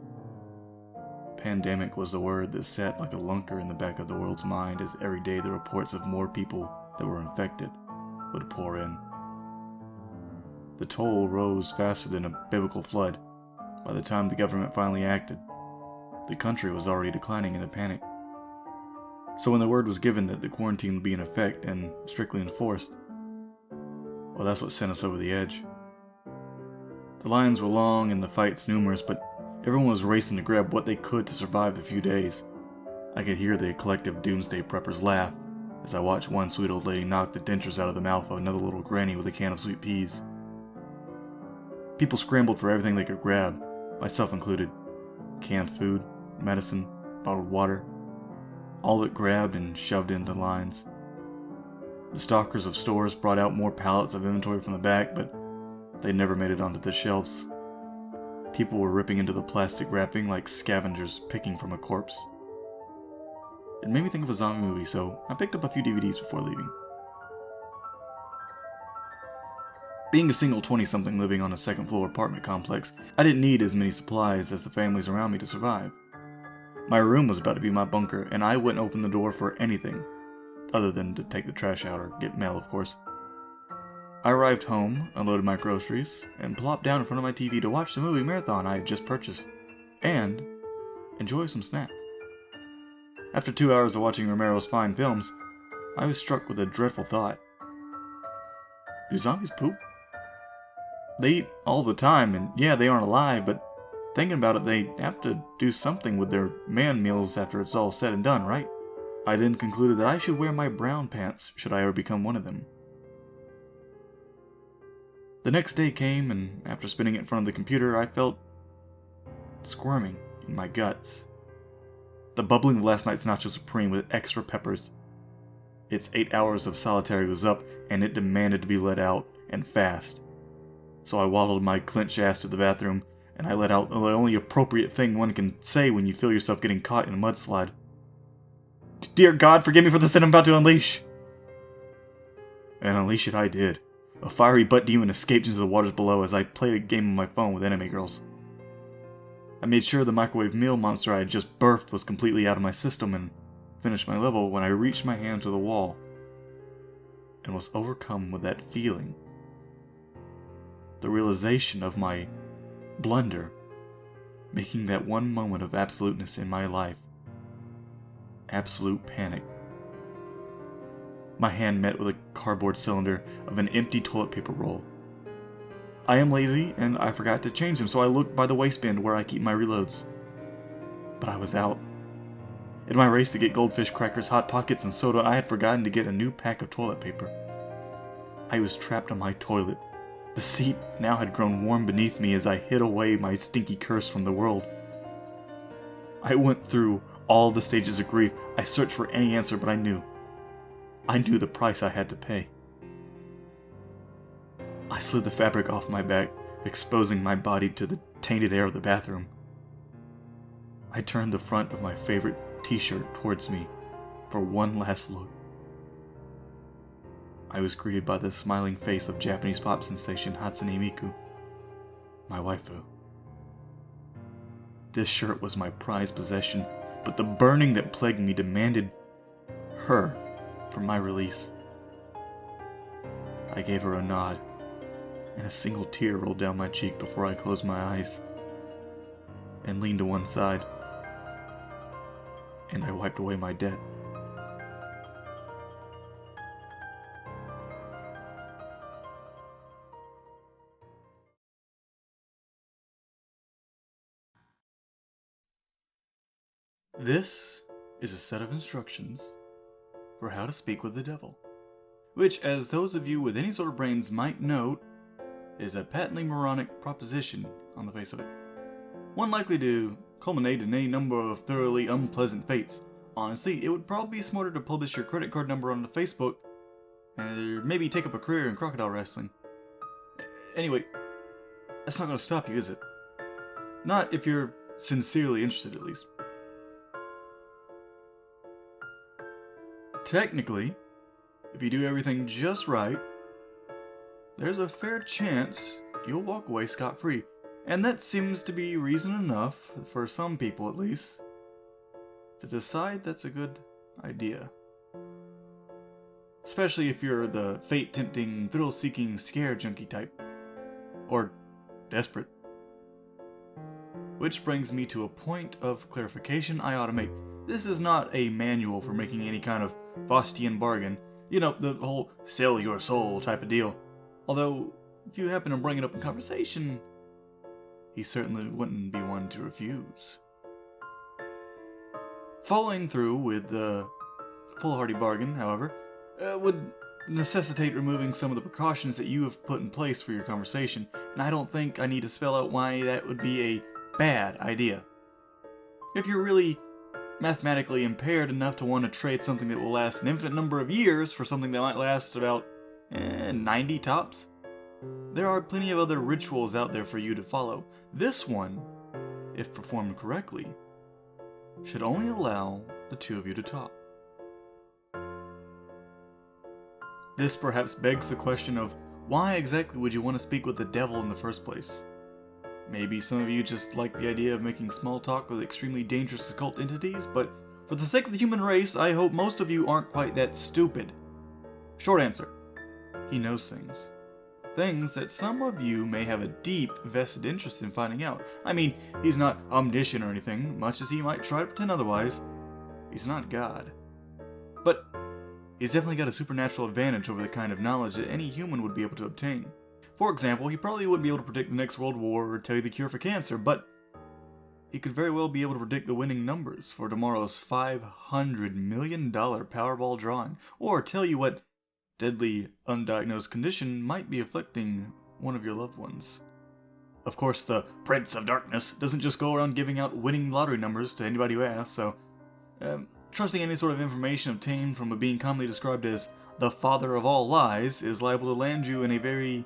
Pandemic was the word that sat like a lunker in the back of the world's mind as every day the reports of more people that were infected would pour in. The toll rose faster than a biblical flood. By the time the government finally acted, the country was already declining in a panic. So when the word was given that the quarantine would be in effect and strictly enforced, well, that's what sent us over the edge. The lines were long and the fights numerous, but everyone was racing to grab what they could to survive the few days. I could hear the collective doomsday preppers laugh as I watched one sweet old lady knock the dentures out of the mouth of another little granny with a can of sweet peas. People scrambled for everything they could grab, myself included. Canned food, medicine, bottled water, all it grabbed and shoved into lines. The stockers of stores brought out more pallets of inventory from the back, but they never made it onto the shelves. People were ripping into the plastic wrapping like scavengers picking from a corpse. It made me think of a zombie movie, so I picked up a few DVDs before leaving. Being a single 20-something living on a second-floor apartment complex, I didn't need as many supplies as the families around me to survive. My room was about to be my bunker, and I wouldn't open the door for anything, other than to take the trash out or get mail, of course. I arrived home, unloaded my groceries, and plopped down in front of my TV to watch the movie marathon I had just purchased, and enjoy some snacks. After 2 hours of watching Romero's fine films, I was struck with a dreadful thought. Do zombies poop? They eat all the time, and yeah, they aren't alive, but thinking about it, they have to do something with their man meals after it's all said and done, right? I then concluded that I should wear my brown pants should I ever become one of them. The next day came, and after spending it in front of the computer, I felt squirming in my guts. The bubbling of last night's Nacho Supreme with extra peppers. Its 8 hours of solitary was up, and it demanded to be let out, and fast. So I waddled my clenched ass to the bathroom, and I let out the only appropriate thing one can say when you feel yourself getting caught in a mudslide. Dear God, forgive me for the sin I'm about to unleash! And unleash it I did. A fiery butt demon escaped into the waters below as I played a game on my phone with enemy girls. I made sure the microwave meal monster I had just birthed was completely out of my system and finished my level when I reached my hand to the wall and was overcome with that feeling. The realization of my blunder, making that one moment of absoluteness in my life absolute panic. My hand met with a cardboard cylinder of an empty toilet paper roll. I am lazy, and I forgot to change them, so I looked by the waistband where I keep my reloads. But I was out. In my race to get goldfish crackers, Hot Pockets, and soda, I had forgotten to get a new pack of toilet paper. I was trapped on my toilet, The seat now had grown warm beneath me as I hid away my stinky curse from the world. I went through all the stages of grief. I searched for any answer, but I knew the price I had to pay. I slid the fabric off my back, exposing my body to the tainted air of the bathroom. I turned the front of my favorite t-shirt towards me for one last look. I was greeted by the smiling face of Japanese pop sensation Hatsune Miku, my waifu. This shirt was my prized possession, but the burning that plagued me demanded her for my release. I gave her a nod, and a single tear rolled down my cheek before I closed my eyes and leaned to one side, and I wiped away my debt. This is a set of instructions for how to speak with the devil, which, as those of you with any sort of brains might note, is a patently moronic proposition on the face of it. One likely to culminate in any number of thoroughly unpleasant fates. Honestly, it would probably be smarter to publish your credit card number onto Facebook, and maybe take up a career in crocodile wrestling. Anyway, that's not going to stop you, is it? Not if you're sincerely interested, at least. Technically, if you do everything just right, there's a fair chance you'll walk away scot-free. And that seems to be reason enough, for some people at least, to decide that's a good idea. Especially if you're the fate-tempting, thrill-seeking, scare junkie type. Or desperate. Which brings me to a point of clarification I ought to make. This is not a manual for making any kind of Faustian bargain. You know, the whole sell your soul type of deal. Although, if you happen to bring it up in conversation, he certainly wouldn't be one to refuse. Following through with the foolhardy bargain, however, would necessitate removing some of the precautions that you have put in place for your conversation, and I don't think I need to spell out why that would be a bad idea. If you're really mathematically impaired enough to want to trade something that will last an infinite number of years for something that might last about 90 tops, there are plenty of other rituals out there for you to follow. This one, if performed correctly, should only allow the two of you to talk. This perhaps begs the question of why exactly would you want to speak with the devil in the first place? Maybe some of you just like the idea of making small talk with extremely dangerous occult entities, but for the sake of the human race, I hope most of you aren't quite that stupid. Short answer: he knows things. Things that some of you may have a deep, vested interest in finding out. I mean, he's not omniscient or anything, much as he might try to pretend otherwise. He's not God. But he's definitely got a supernatural advantage over the kind of knowledge that any human would be able to obtain. For example, he probably wouldn't be able to predict the next world war or tell you the cure for cancer, but he could very well be able to predict the winning numbers for tomorrow's $500 million Powerball drawing, or tell you what deadly, undiagnosed condition might be afflicting one of your loved ones. Of course, the Prince of Darkness doesn't just go around giving out winning lottery numbers to anybody who asks, so trusting any sort of information obtained from a being commonly described as the father of all lies is liable to land you in a very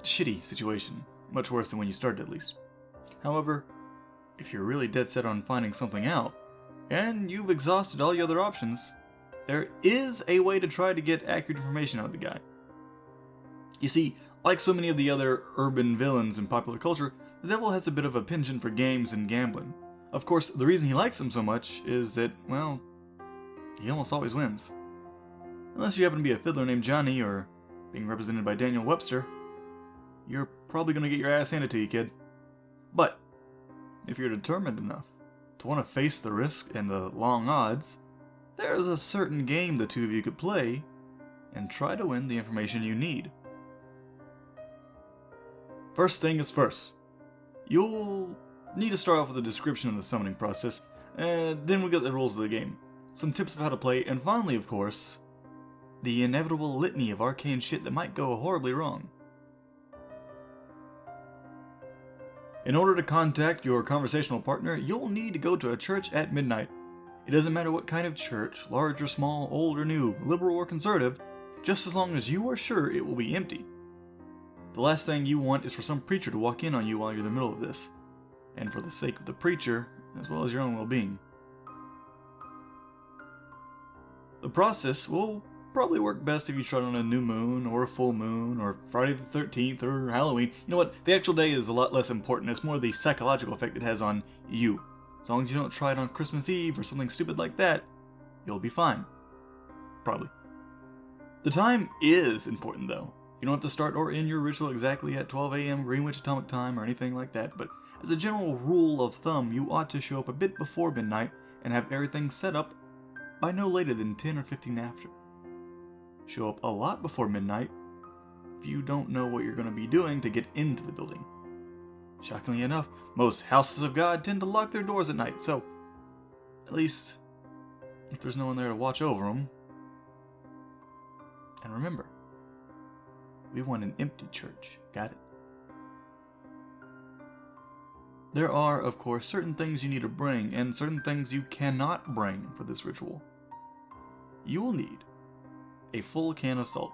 shitty situation. Much worse than when you started, at least. However, if you're really dead set on finding something out, and you've exhausted all your other options, there is a way to try to get accurate information out of the guy. You see, like so many of the other urban villains in popular culture, the devil has a bit of a penchant for games and gambling. Of course, the reason he likes them so much is that, well, he almost always wins. Unless you happen to be a fiddler named Johnny, or being represented by Daniel Webster, you're probably going to get your ass handed to you, kid. But if you're determined enough to want to face the risk and the long odds, there's a certain game the two of you could play and try to win the information you need. First thing is first. You'll need to start off with a description of the summoning process, and then we'll get the rules of the game, some tips of how to play, and finally, of course, The inevitable litany of arcane shit that might go horribly wrong. In order to contact your conversational partner, you'll need to go to a church at midnight. It doesn't matter what kind of church, large or small, old or new, liberal or conservative, just as long as you are sure it will be empty. The last thing you want is for some preacher to walk in on you while you're in the middle of this, and for the sake of the preacher, as well as your own well-being. The process will probably work best if you try it on a new moon, or a full moon, or Friday the 13th, or Halloween. You know what? The actual day is a lot less important. It's more the psychological effect it has on you. As long as you don't try it on Christmas Eve or something stupid like that, you'll be fine. Probably. The time is important, though. You don't have to start or end your ritual exactly at 12 a.m. Greenwich Atomic Time or anything like that, but as a general rule of thumb, you ought to show up a bit before midnight and have everything set up by no later than 10 or 15 after. Show up a lot before midnight if you don't know what you're going to be doing to get into the building. Shockingly enough, most houses of God tend to lock their doors at night, so at least if there's no one there to watch over them. And remember, we want an empty church, got it? There are, of course, certain things you need to bring and certain things you cannot bring for this ritual. You will need a full can of salt.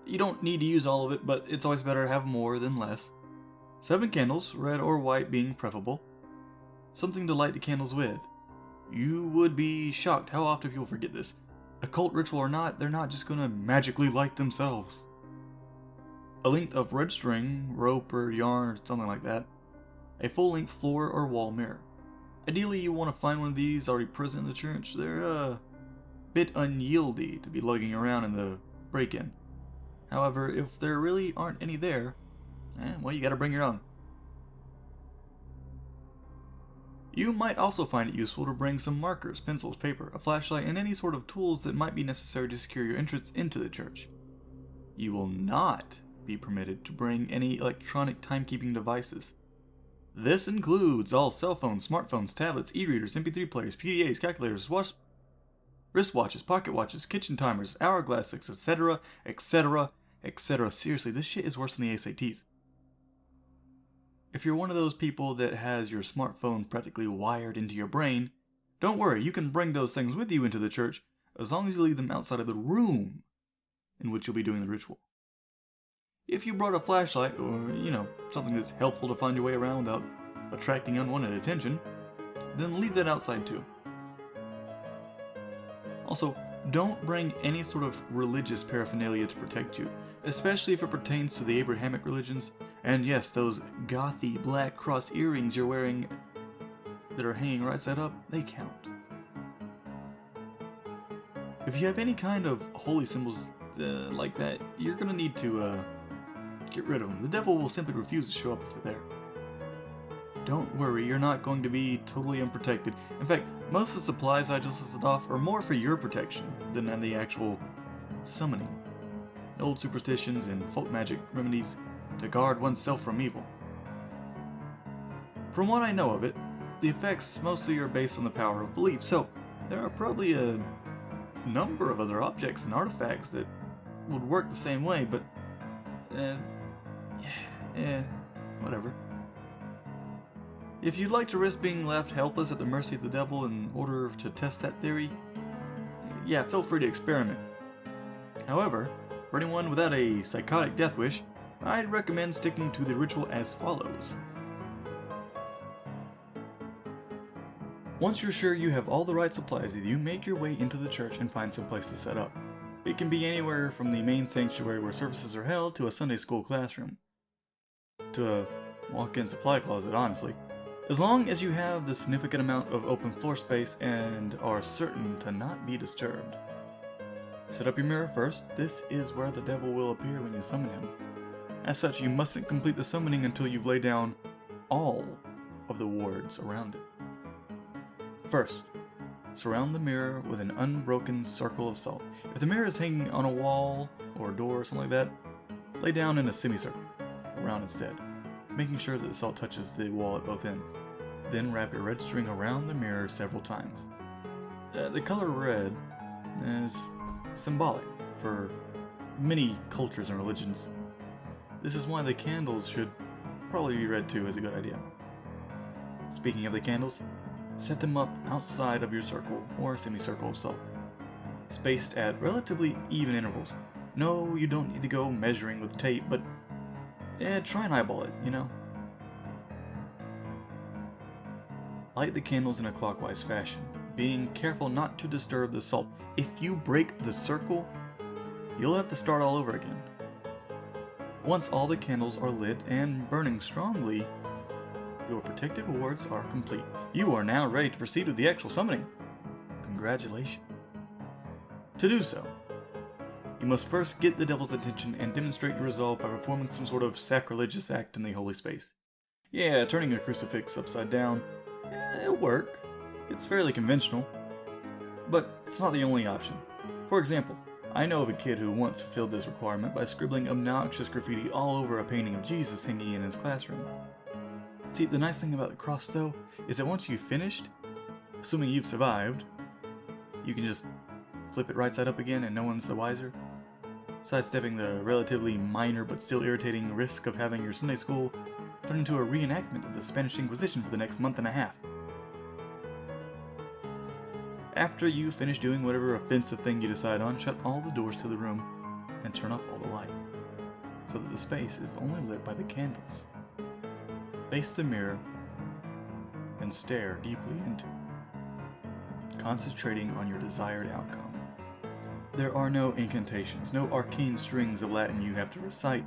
You don't need to use all of it, but it's always better to have more than less. 7 candles, red or white being preferable. Something to light the candles with. You would be shocked how often people forget this. Occult ritual or not, they're not just gonna magically light themselves. A length of red string, rope or yarn or something like that. A full-length floor or wall mirror. Ideally you want to find one of these already present in the church. They're a bit unyieldy to be lugging around in the break-in. However, if there really aren't any there, well, you gotta bring your own. You might also find it useful to bring some markers, pencils, paper, a flashlight, and any sort of tools that might be necessary to secure your entrance into the church. You will not be permitted to bring any electronic timekeeping devices. This includes all cell phones, smartphones, tablets, e-readers, MP3 players, PDAs, calculators, wristwatches, pocket watches, kitchen timers, hourglasses, etc., etc., etc. Seriously, this shit is worse than the SATs. If you're one of those people that has your smartphone practically wired into your brain, don't worry, you can bring those things with you into the church as long as you leave them outside of the room in which you'll be doing the ritual. If you brought a flashlight or, something that's helpful to find your way around without attracting unwanted attention, then leave that outside too. Also, don't bring any sort of religious paraphernalia to protect you, especially if it pertains to the Abrahamic religions, and yes, those gothy black cross earrings you're wearing that are hanging right side up, they count. If you have any kind of holy symbols like that, you're gonna need to get rid of them. The devil will simply refuse to show up if they're there. Don't worry, you're not going to be totally unprotected. In fact, most of the supplies I just listed off are more for your protection than the actual summoning. Old superstitions and folk magic remedies to guard oneself from evil. From what I know of it, the effects mostly are based on the power of belief, so there are probably a number of other objects and artifacts that would work the same way, but whatever. If you'd like to risk being left helpless at the mercy of the devil in order to test that theory, yeah, feel free to experiment. However, for anyone without a psychotic death wish, I'd recommend sticking to the ritual as follows. Once you're sure you have all the right supplies with you, make your way into the church and find some place to set up. It can be anywhere from the main sanctuary where services are held to a Sunday school classroom. To a walk-in supply closet, honestly. As long as you have the significant amount of open floor space and are certain to not be disturbed. Set up your mirror first. This is where the devil will appear when you summon him. As such, you mustn't complete the summoning until you've laid down all of the wards around it. First, surround the mirror with an unbroken circle of salt. If the mirror is hanging on a wall or a door or something like that, lay down in a semicircle around instead, making sure that the salt touches the wall at both ends. Then wrap your red string around the mirror several times. The color red is symbolic. for many cultures and religions. This is why the candles should probably be read too, is a good idea. Speaking of the candles, set them up outside of your circle, or semicircle of salt, spaced at relatively even intervals. No, you don't need to go measuring with tape, but try and eyeball it, you know? Light the candles in a clockwise fashion, being careful not to disturb the salt. If you break the circle, you'll have to start all over again. Once all the candles are lit and burning strongly, your protective wards are complete. You are now ready to proceed with the actual summoning. Congratulations. To do so, you must first get the devil's attention and demonstrate your resolve by performing some sort of sacrilegious act in the holy space. Yeah, turning a crucifix upside down, it'll work. It's fairly conventional. But it's not the only option. For example, I know of a kid who once fulfilled this requirement by scribbling obnoxious graffiti all over a painting of Jesus hanging in his classroom. See, the nice thing about the cross, though, is that once you've finished, assuming you've survived, you can just flip it right side up again and no one's the wiser, sidestepping the relatively minor but still irritating risk of having your Sunday school turn into a reenactment of the Spanish Inquisition for the next month and a half. After you finish doing whatever offensive thing you decide on, shut all the doors to the room and turn off all the lights, so that the space is only lit by the candles. Face the mirror and stare deeply into it, concentrating on your desired outcome. There are no incantations, no arcane strings of Latin you have to recite.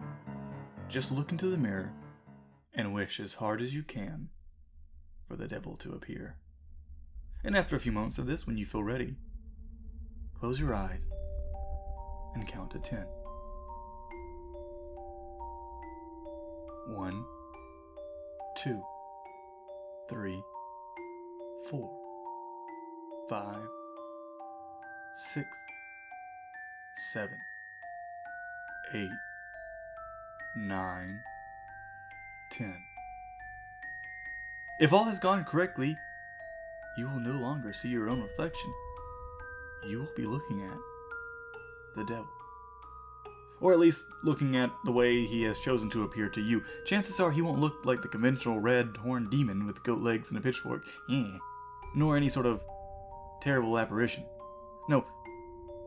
Just look into the mirror and wish as hard as you can for the devil to appear. And after a few moments of this, when you feel ready, close your eyes and count to 10. 1, 2, 3, 4, 5, 6, 7, 8, 9, 10. If all has gone correctly, you will no longer see your own reflection. You will be looking at the devil. Or at least looking at the way he has chosen to appear to you. Chances are he won't look like the conventional red-horned demon with goat legs and a pitchfork, nor any sort of terrible apparition. No,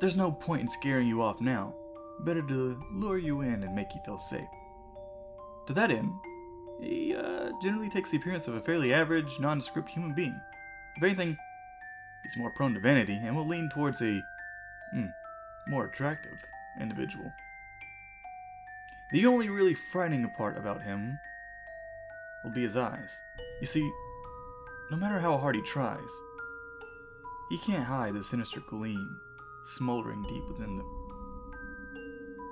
there's no point in scaring you off now. Better to lure you in and make you feel safe. To that end, he generally takes the appearance of a fairly average, nondescript human being. If anything, he's more prone to vanity and will lean towards a more attractive individual. The only really frightening part about him will be his eyes. You see, no matter how hard he tries, he can't hide the sinister gleam smoldering deep within them.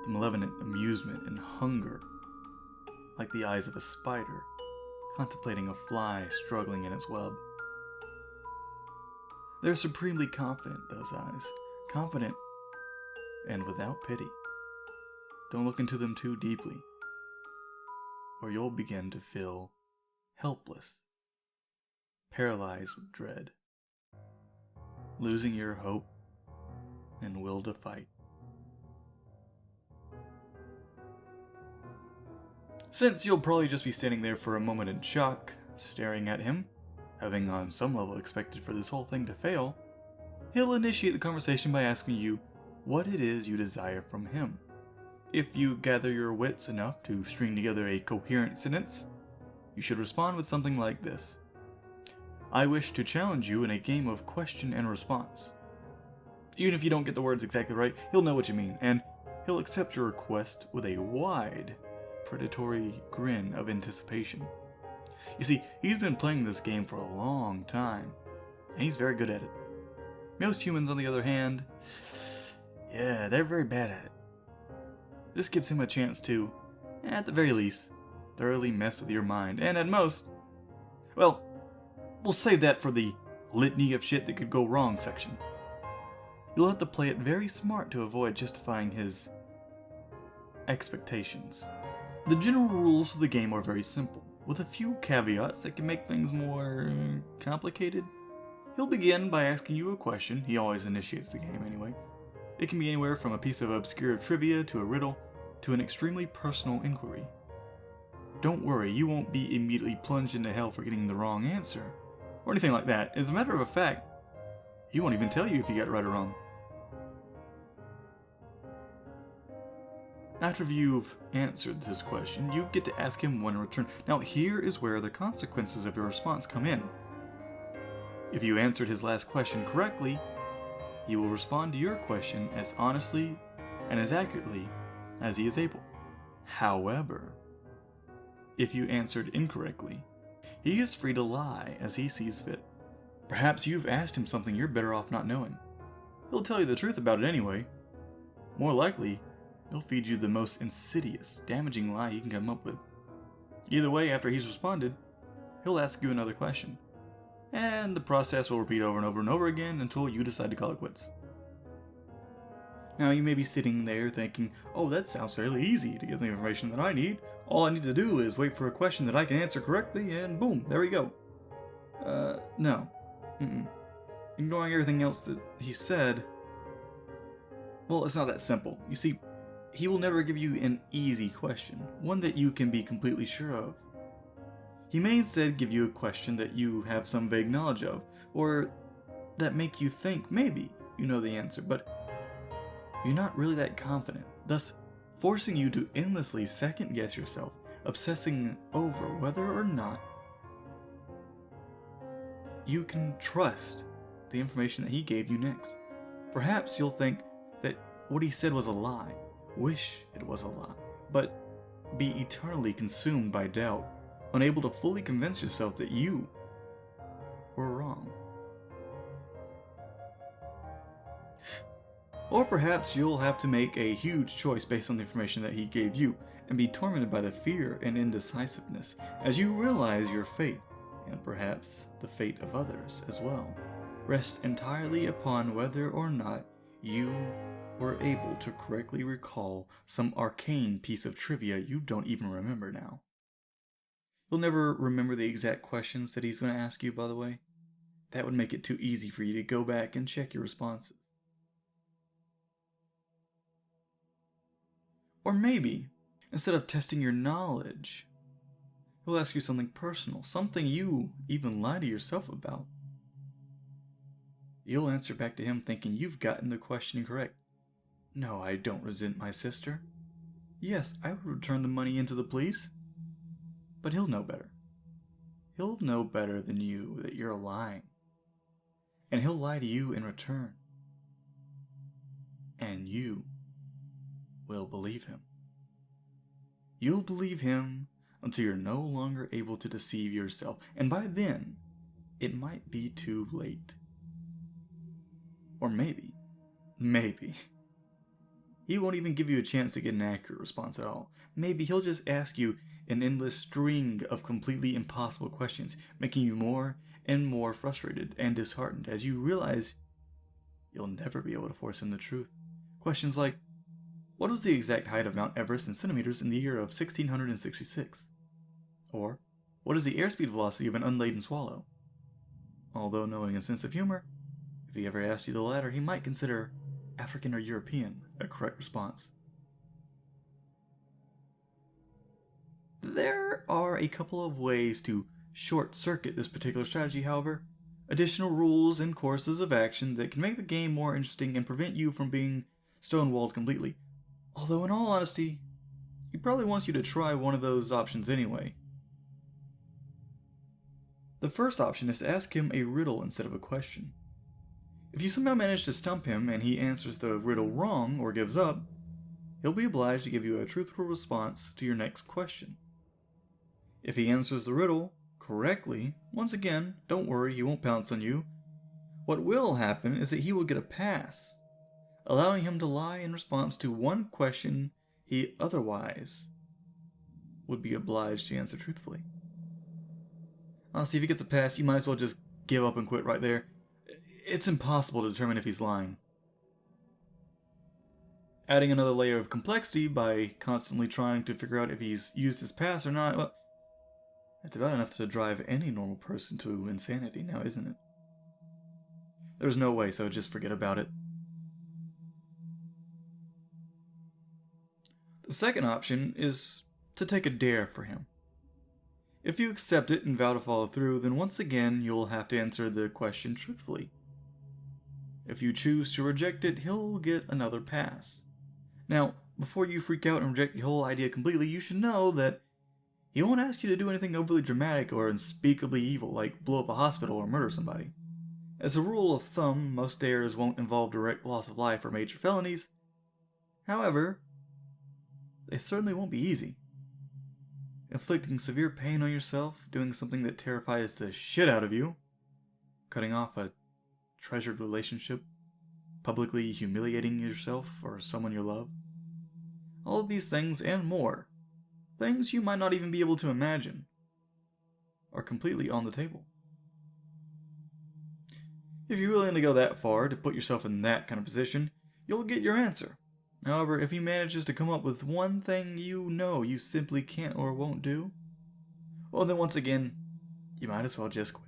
The malevolent amusement and hunger, like the eyes of a spider contemplating a fly struggling in its web. They're supremely confident, those eyes. Confident and without pity. Don't look into them too deeply, or you'll begin to feel helpless, paralyzed with dread, losing your hope and will to fight. Since you'll probably just be standing there for a moment in shock, staring at him, having on some level expected for this whole thing to fail, he'll initiate the conversation by asking you what it is you desire from him. If you gather your wits enough to string together a coherent sentence, you should respond with something like this. I wish to challenge you in a game of question and response. Even if you don't get the words exactly right, he'll know what you mean, and he'll accept your request with a wide, predatory grin of anticipation. You see, he's been playing this game for a long time, and he's very good at it. Most humans, on the other hand, they're very bad at it. This gives him a chance to, at the very least, thoroughly mess with your mind, and at most, well, we'll save that for the litany of shit that could go wrong section. You'll have to play it very smart to avoid justifying his expectations. The general rules of the game are very simple, with a few caveats that can make things more complicated. He'll begin by asking you a question. He always initiates the game anyway. It can be anywhere from a piece of obscure trivia to a riddle to an extremely personal inquiry. Don't worry, you won't be immediately plunged into hell for getting the wrong answer, or anything like that. As a matter of fact, he won't even tell you if you got it right or wrong. After you've answered his question, you get to ask him one in return. Now here is where the consequences of your response come in. If you answered his last question correctly, he will respond to your question as honestly and as accurately as he is able. However, if you answered incorrectly, he is free to lie as he sees fit. Perhaps you've asked him something you're better off not knowing. He'll tell you the truth about it anyway. More likely, he'll feed you the most insidious, damaging lie he can come up with. Either way, after he's responded, he'll ask you another question. And the process will repeat over and over and over again until you decide to call it quits. Now you may be sitting there thinking, oh, that sounds fairly easy to get the information that I need. All I need to do is wait for a question that I can answer correctly and boom, there we go. No. Ignoring everything else that he said, well, it's not that simple. You see, he will never give you an easy question, one that you can be completely sure of. He may instead give you a question that you have some vague knowledge of, or that make you think maybe you know the answer, but you're not really that confident, thus forcing you to endlessly second-guess yourself, obsessing over whether or not you can trust the information that he gave you next. Perhaps you'll think that what he said was a lie, wish it was a lie, but be eternally consumed by doubt, unable to fully convince yourself that you were wrong. Or perhaps you'll have to make a huge choice based on the information that he gave you, and be tormented by the fear and indecisiveness as you realize your fate, and perhaps the fate of others as well, rests entirely upon whether or not you were able to correctly recall some arcane piece of trivia you don't even remember now. You'll never remember the exact questions that he's going to ask you, by the way. That would make it too easy for you to go back and check your responses. Or maybe, instead of testing your knowledge, he'll ask you something personal, something you even lie to yourself about. You'll answer back to him thinking you've gotten the question correct. No, I don't resent my sister. Yes, I would return the money into the police. But he'll know better. He'll know better than you that you're lying. And he'll lie to you in return. And you will believe him. You'll believe him until you're no longer able to deceive yourself. And by then, it might be too late. Or maybe, he won't even give you a chance to get an accurate response at all. Maybe he'll just ask you an endless string of completely impossible questions, making you more and more frustrated and disheartened as you realize you'll never be able to force him the truth. Questions like, what was the exact height of Mount Everest in centimeters in the year of 1666? Or, what is the airspeed velocity of an unladen swallow? Although knowing a sense of humor, if he ever asked you the latter, he might consider African or European a correct response. There are a couple of ways to short-circuit this particular strategy, however. Additional rules and courses of action that can make the game more interesting and prevent you from being stonewalled completely. Although in all honesty, he probably wants you to try one of those options anyway. The first option is to ask him a riddle instead of a question. If you somehow manage to stump him and he answers the riddle wrong or gives up, he'll be obliged to give you a truthful response to your next question. If he answers the riddle correctly, once again, don't worry, he won't pounce on you. What will happen is that he will get a pass, allowing him to lie in response to one question he otherwise would be obliged to answer truthfully. Honestly, if he gets a pass, you might as well just give up and quit right there. It's impossible to determine if he's lying. Adding another layer of complexity by constantly trying to figure out if he's used his pass or not, well, that's about enough to drive any normal person to insanity now, isn't it? There's no way, so just forget about it. The second option is to take a dare for him. If you accept it and vow to follow through, then once again you'll have to answer the question truthfully. If you choose to reject it, he'll get another pass. Now, before you freak out and reject the whole idea completely, you should know that he won't ask you to do anything overly dramatic or unspeakably evil, like blow up a hospital or murder somebody. As a rule of thumb, most dares won't involve direct loss of life or major felonies. However, they certainly won't be easy. Inflicting severe pain on yourself, doing something that terrifies the shit out of you, cutting off a treasured relationship, publicly humiliating yourself or someone you love. All of these things and more, things you might not even be able to imagine, are completely on the table. If you're willing to go that far to put yourself in that kind of position, you'll get your answer. However, if he manages to come up with one thing you know you simply can't or won't do, well then once again, you might as well just quit.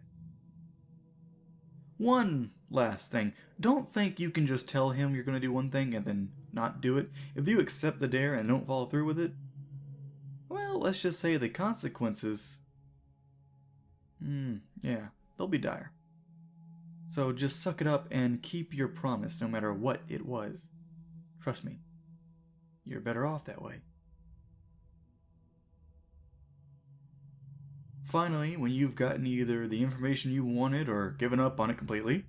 One last thing, don't think you can just tell him you're going to do one thing and then not do it. If you accept the dare and don't follow through with it, well, let's just say the consequences, they'll be dire. So just suck it up and keep your promise no matter what it was. Trust me, you're better off that way. Finally, when you've gotten either the information you wanted or given up on it completely,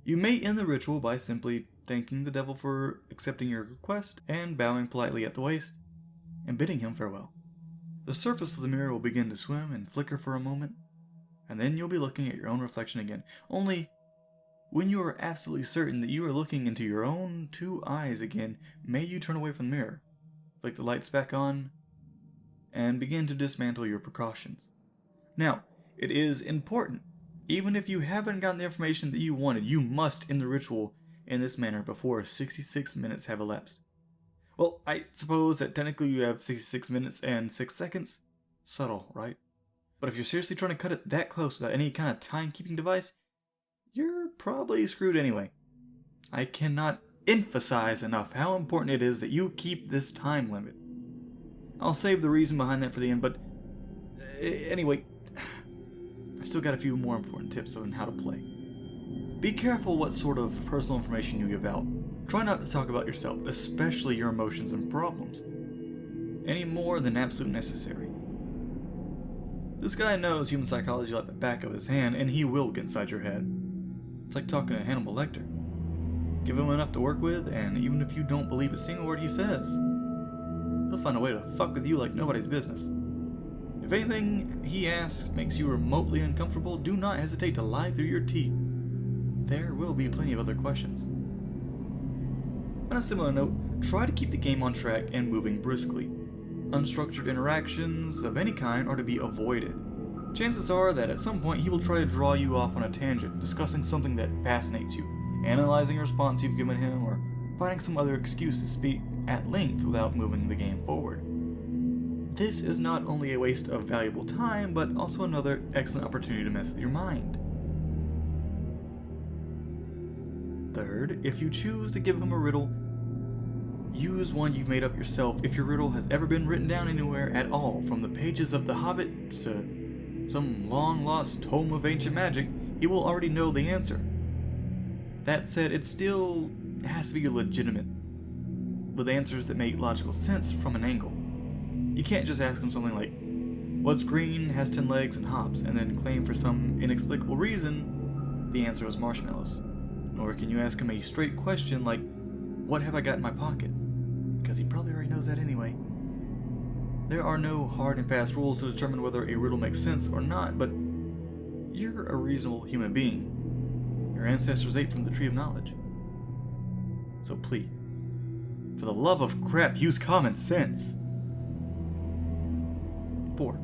you may end the ritual by simply thanking the devil for accepting your request and bowing politely at the waist and bidding him farewell. The surface of the mirror will begin to swim and flicker for a moment, and then you'll be looking at your own reflection again. Only, when you are absolutely certain that you are looking into your own two eyes again, may you turn away from the mirror, flick the lights back on, and begin to dismantle your precautions. Now, it is important, even if you haven't gotten the information that you wanted, you must end the ritual in this manner before 66 minutes have elapsed. Well, I suppose that technically you have 66 minutes and 6 seconds. Subtle, right? But if you're seriously trying to cut it that close without any kind of timekeeping device, you're probably screwed anyway. I cannot emphasize enough how important it is that you keep this time limit. I'll save the reason behind that for the end, but anyway, I've still got a few more important tips on how to play. Be careful what sort of personal information you give out. Try not to talk about yourself, especially your emotions and problems, any more than absolutely necessary. This guy knows human psychology like the back of his hand, and he will get inside your head. It's like talking to Hannibal Lecter. Give him enough to work with, and even if you don't believe a single word he says, he'll find a way to fuck with you like nobody's business. If anything he asks makes you remotely uncomfortable, do not hesitate to lie through your teeth. There will be plenty of other questions. On a similar note, try to keep the game on track and moving briskly. Unstructured interactions of any kind are to be avoided. Chances are that at some point he will try to draw you off on a tangent, discussing something that fascinates you, analyzing a response you've given him, or finding some other excuse to speak at length without moving the game forward. This is not only a waste of valuable time, but also another excellent opportunity to mess with your mind. Third, if you choose to give him a riddle, use one you've made up yourself. If your riddle has ever been written down anywhere at all, from the pages of The Hobbit to some long-lost tome of ancient magic, he will already know the answer. That said, it still has to be legitimate, with answers that make logical sense from an angle. You can't just ask him something like, "What's green, has 10 legs, and hops," and then claim for some inexplicable reason the answer was marshmallows. Nor can you ask him a straight question like, "What have I got in my pocket?" Because he probably already knows that anyway. There are no hard and fast rules to determine whether a riddle makes sense or not, but you're a reasonable human being. Your ancestors ate from the tree of knowledge. So please, for the love of crap, use common sense. 4.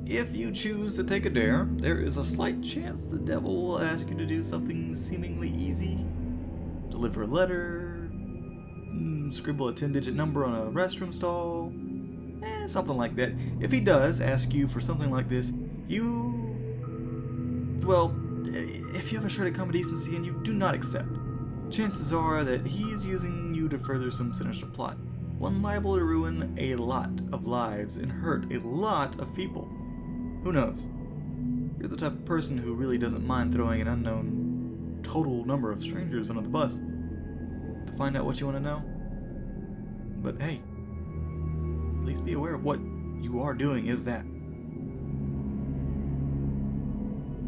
If you choose to take a dare, there is a slight chance the devil will ask you to do something seemingly easy. Deliver a letter, scribble a 10-digit number on a restroom stall, something like that. If he does ask you for something like this, if you have a shred of common decency and you do not accept, chances are that he's using you to further some sinister plot. one liable to ruin a lot of lives and hurt a lot of people. Who knows? You're the type of person who really doesn't mind throwing an unknown total number of strangers under the bus to find out what you want to know. But hey, at least be aware of what you are doing is that.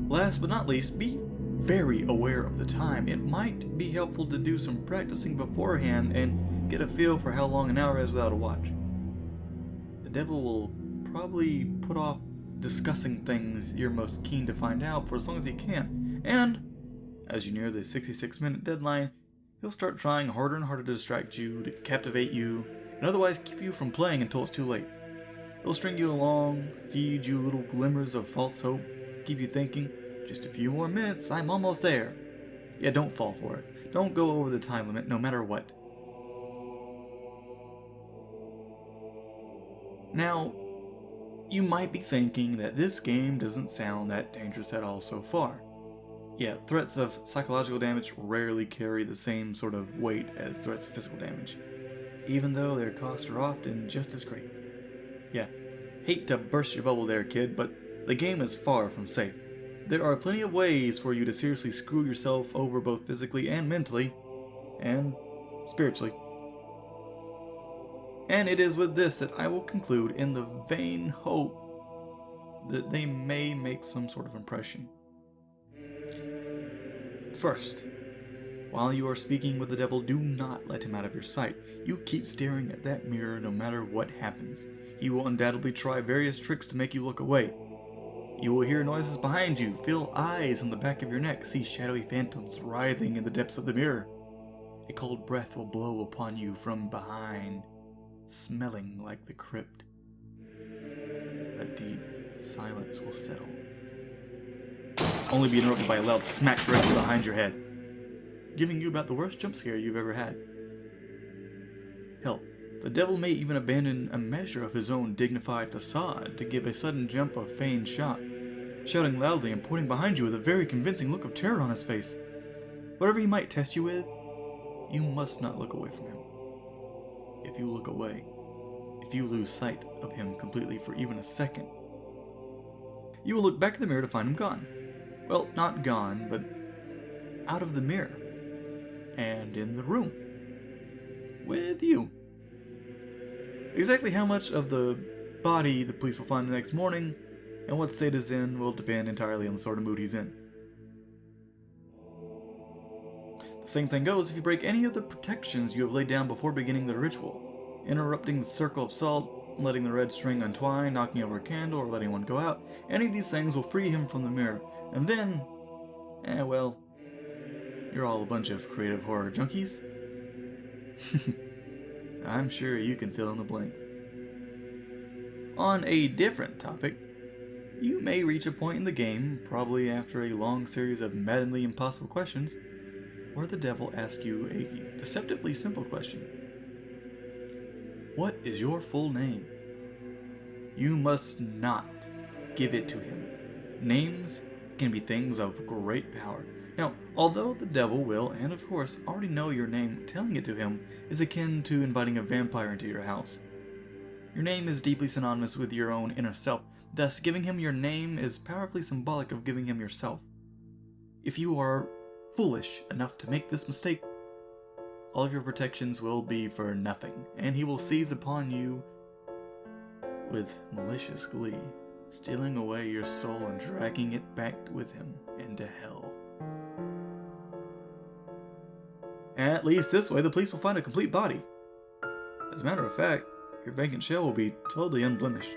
Last but not least, be very aware of the time. It might be helpful to do some practicing beforehand and get a feel for how long an hour is without a watch. The devil will probably put off discussing things you're most keen to find out for as long as he can, and as you near the 66-minute deadline, he'll start trying harder and harder to distract you, to captivate you, and otherwise keep you from playing until it's too late. He'll string you along, feed you little glimmers of false hope, keep you thinking, just a few more minutes, I'm almost there. Yeah, don't fall for it. Don't go over the time limit no matter what. Now, you might be thinking that this game doesn't sound that dangerous at all so far. Yeah, threats of psychological damage rarely carry the same sort of weight as threats of physical damage, even though their costs are often just as great. Yeah, hate to burst your bubble there, kid, but the game is far from safe. There are plenty of ways for you to seriously screw yourself over both physically and mentally, and spiritually. And it is with this that I will conclude in the vain hope that they may make some sort of impression. First, while you are speaking with the devil, do not let him out of your sight. You keep staring at that mirror no matter what happens. He will undoubtedly try various tricks to make you look away. You will hear noises behind you, feel eyes on the back of your neck, see shadowy phantoms writhing in the depths of the mirror. A cold breath will blow upon you from behind, smelling like the crypt. A deep silence will settle, only be interrupted by a loud smack directly behind your head, giving you about the worst jump scare you've ever had. Hell, the devil may even abandon a measure of his own dignified facade to give a sudden jump of feigned shock, shouting loudly and pointing behind you with a very convincing look of terror on his face. Whatever he might test you with, you must not look away from him. If you look away, if you lose sight of him completely for even a second, you will look back at the mirror to find him gone. Well, not gone, but out of the mirror, and in the room, with you. Exactly how much of the body the police will find the next morning, and what state is in, will depend entirely on the sort of mood he's in. The same thing goes if you break any of the protections you have laid down before beginning the ritual, interrupting the circle of salt, letting the red string untwine, knocking over a candle, or letting one go out. Any of these things will free him from the mirror, and then, well, you're all a bunch of creative horror junkies. I'm sure you can fill in the blanks. On a different topic, you may reach a point in the game, probably after a long series of maddeningly impossible questions, where the devil asks you a deceptively simple question. What is your full name? You must not give it to him. Names can be things of great power. Now, although the devil will, and of course, already know your name, telling it to him is akin to inviting a vampire into your house. Your name is deeply synonymous with your own inner self, thus giving him your name is powerfully symbolic of giving him yourself. If you are foolish enough to make this mistake, all of your protections will be for nothing, and he will seize upon you with malicious glee, stealing away your soul and dragging it back with him into hell. At least this way the police will find a complete body. As a matter of fact, your vacant shell will be totally unblemished,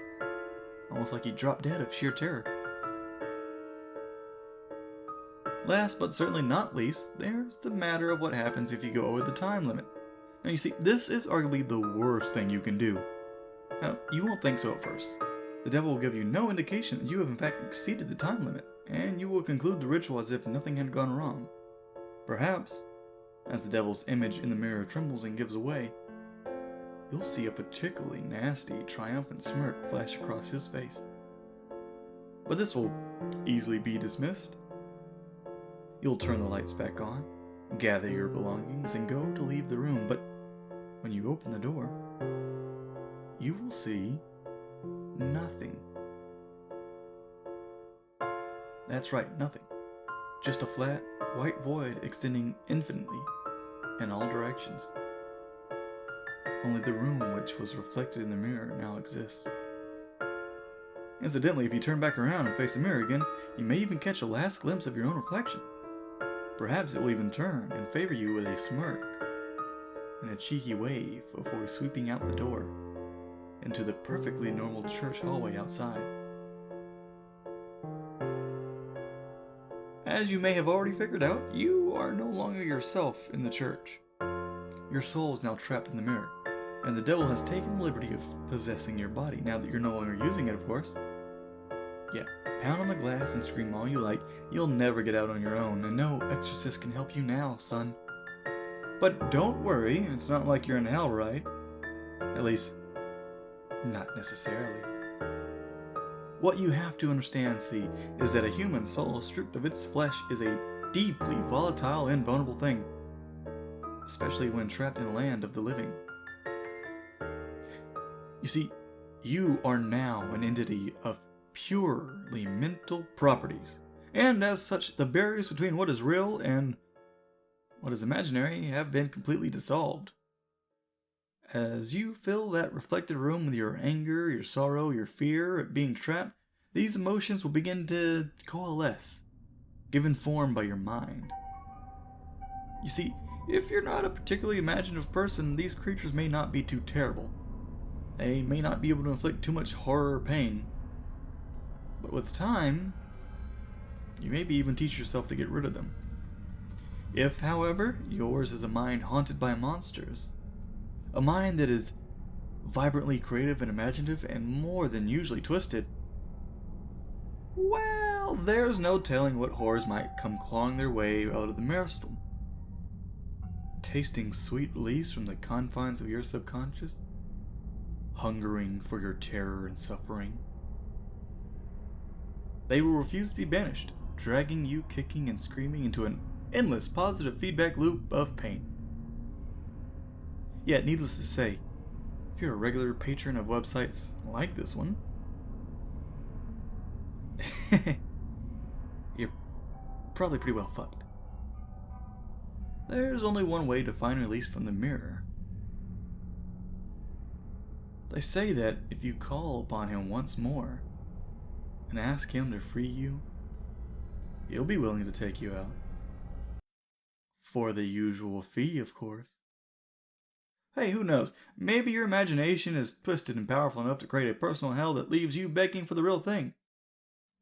almost like you dropped dead of sheer terror. Last but certainly not least, there's the matter of what happens if you go over the time limit. Now you see, this is arguably the worst thing you can do. Now, you won't think so at first. The devil will give you no indication that you have in fact exceeded the time limit, and you will conclude the ritual as if nothing had gone wrong. Perhaps, as the devil's image in the mirror trembles and gives away, you'll see a particularly nasty, triumphant smirk flash across his face. But this will easily be dismissed. You'll turn the lights back on, gather your belongings, and go to leave the room, but when you open the door, you will see nothing. That's right, nothing. Just a flat, white void extending infinitely in all directions. Only the room which was reflected in the mirror now exists. Incidentally, if you turn back around and face the mirror again, you may even catch a last glimpse of your own reflection. Perhaps it will even turn and favor you with a smirk and a cheeky wave before sweeping out the door into the perfectly normal church hallway outside. As you may have already figured out, you are no longer yourself in the church. Your soul is now trapped in the mirror, and the devil has taken the liberty of possessing your body, now that you're no longer using it, of course. Yeah, pound on the glass and scream all you like, you'll never get out on your own, and no exorcist can help you now, son. But don't worry, it's not like you're in hell, right? At least, not necessarily. What you have to understand, see, is that a human soul stripped of its flesh is a deeply volatile and vulnerable thing, especially when trapped in the land of the living. You see, you are now an entity of purely mental properties, and as such, the barriers between what is real and what is imaginary have been completely dissolved. As you fill that reflected room with your anger, your sorrow, your fear at being trapped, these emotions will begin to coalesce, given form by your mind. You see, if you're not a particularly imaginative person, these creatures may not be too terrible. They may not be able to inflict too much horror or pain. But with time, you maybe even teach yourself to get rid of them. If, however, yours is a mind haunted by monsters, a mind that is vibrantly creative and imaginative and more than usually twisted, well, there's no telling what horrors might come clawing their way out of the maelstrom. Tasting sweet release from the confines of your subconscious, hungering for your terror and suffering. They will refuse to be banished, dragging you kicking and screaming into an endless positive feedback loop of pain. Yet, needless to say, if you're a regular patron of websites like this one, you're probably pretty well fucked. There's only one way to find release from the mirror. They say that if you call upon him once more and ask him to free you, he'll be willing to take you out. For the usual fee, of course. Hey, who knows? Maybe your imagination is twisted and powerful enough to create a personal hell that leaves you begging for the real thing.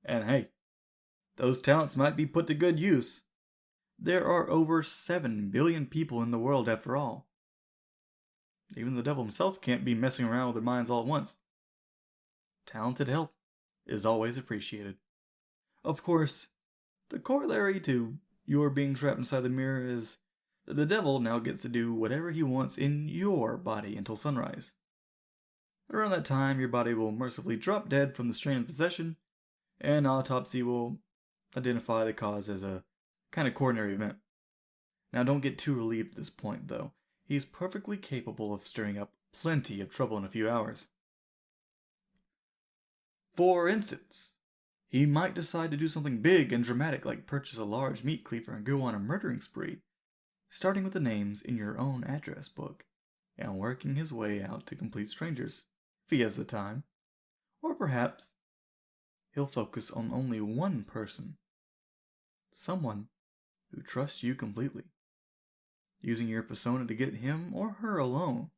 And hey, those talents might be put to good use. There are over 7 billion people in the world after all. Even the devil himself can't be messing around with their minds all at once. Talented help is always appreciated. Of course, the corollary to your being trapped inside the mirror is that the devil now gets to do whatever he wants in your body until sunrise. Around that time, your body will mercifully drop dead from the strain of possession, and autopsy will identify the cause as a kind of coronary event. Now, don't get too relieved at this point, though. He's perfectly capable of stirring up plenty of trouble in a few hours. For instance, he might decide to do something big and dramatic like purchase a large meat cleaver and go on a murdering spree, starting with the names in your own address book, and working his way out to complete strangers, if he has the time. Or perhaps he'll focus on only one person, someone who trusts you completely, using your persona to get him or her alone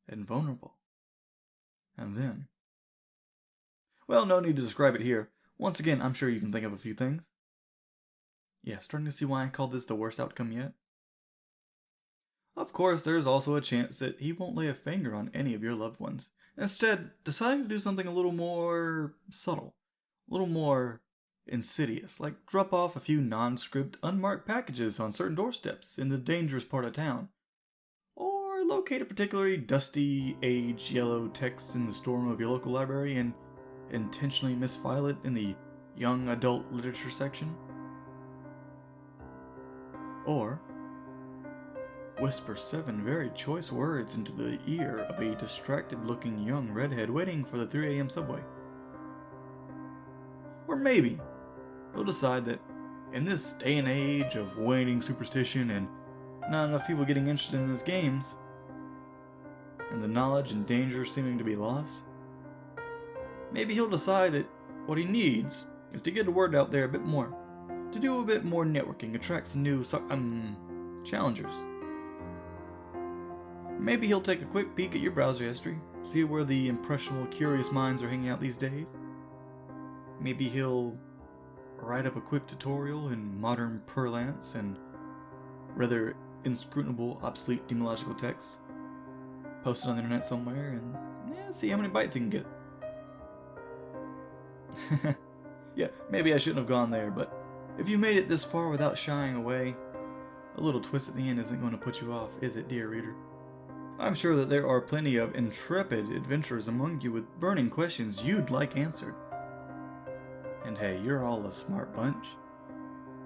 and vulnerable. And then, well, no need to describe it here. Once again, I'm sure you can think of a few things. Yeah, starting to see why I called this the worst outcome yet? Of course, there's also a chance that he won't lay a finger on any of your loved ones, instead deciding to do something a little more subtle, a little more insidious, like drop off a few nondescript, unmarked packages on certain doorsteps in the dangerous part of town, or locate a particularly dusty, aged yellow text in the storeroom of your local library and intentionally misfile it in the young adult literature section. Or whisper 7 very choice words into the ear of a distracted-looking young redhead waiting for the 3 a.m. subway. Or maybe he'll decide that in this day and age of waning superstition and not enough people getting interested in these games, and the knowledge and danger seeming to be lost, maybe he'll decide that what he needs is to get the word out there a bit more, to do a bit more networking, attract some new challengers. Maybe he'll take a quick peek at your browser history, see where the impressionable, curious minds are hanging out these days. Maybe he'll write up a quick tutorial in modern parlance and rather inscrutable, obsolete demological text, post it on the internet somewhere, and see how many bites he can get. Yeah, maybe I shouldn't have gone there, but if you made it this far without shying away, a little twist at the end isn't going to put you off, is it, dear reader? I'm sure that there are plenty of intrepid adventurers among you with burning questions you'd like answered. And hey, you're all a smart bunch.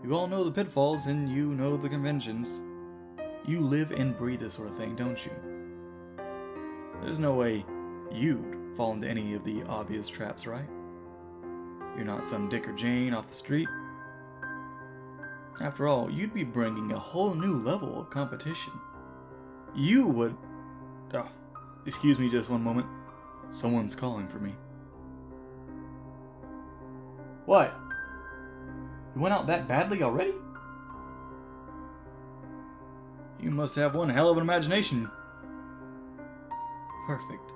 You all know the pitfalls and you know the conventions. You live and breathe this sort of thing, don't you? There's no way you'd fall into any of the obvious traps, right? You're not some Dick or Jane off the street. After all, you'd be bringing a whole new level of competition. You would... Oh, excuse me just one moment. Someone's calling for me. What? You went out that badly already? You must have one hell of an imagination. Perfect.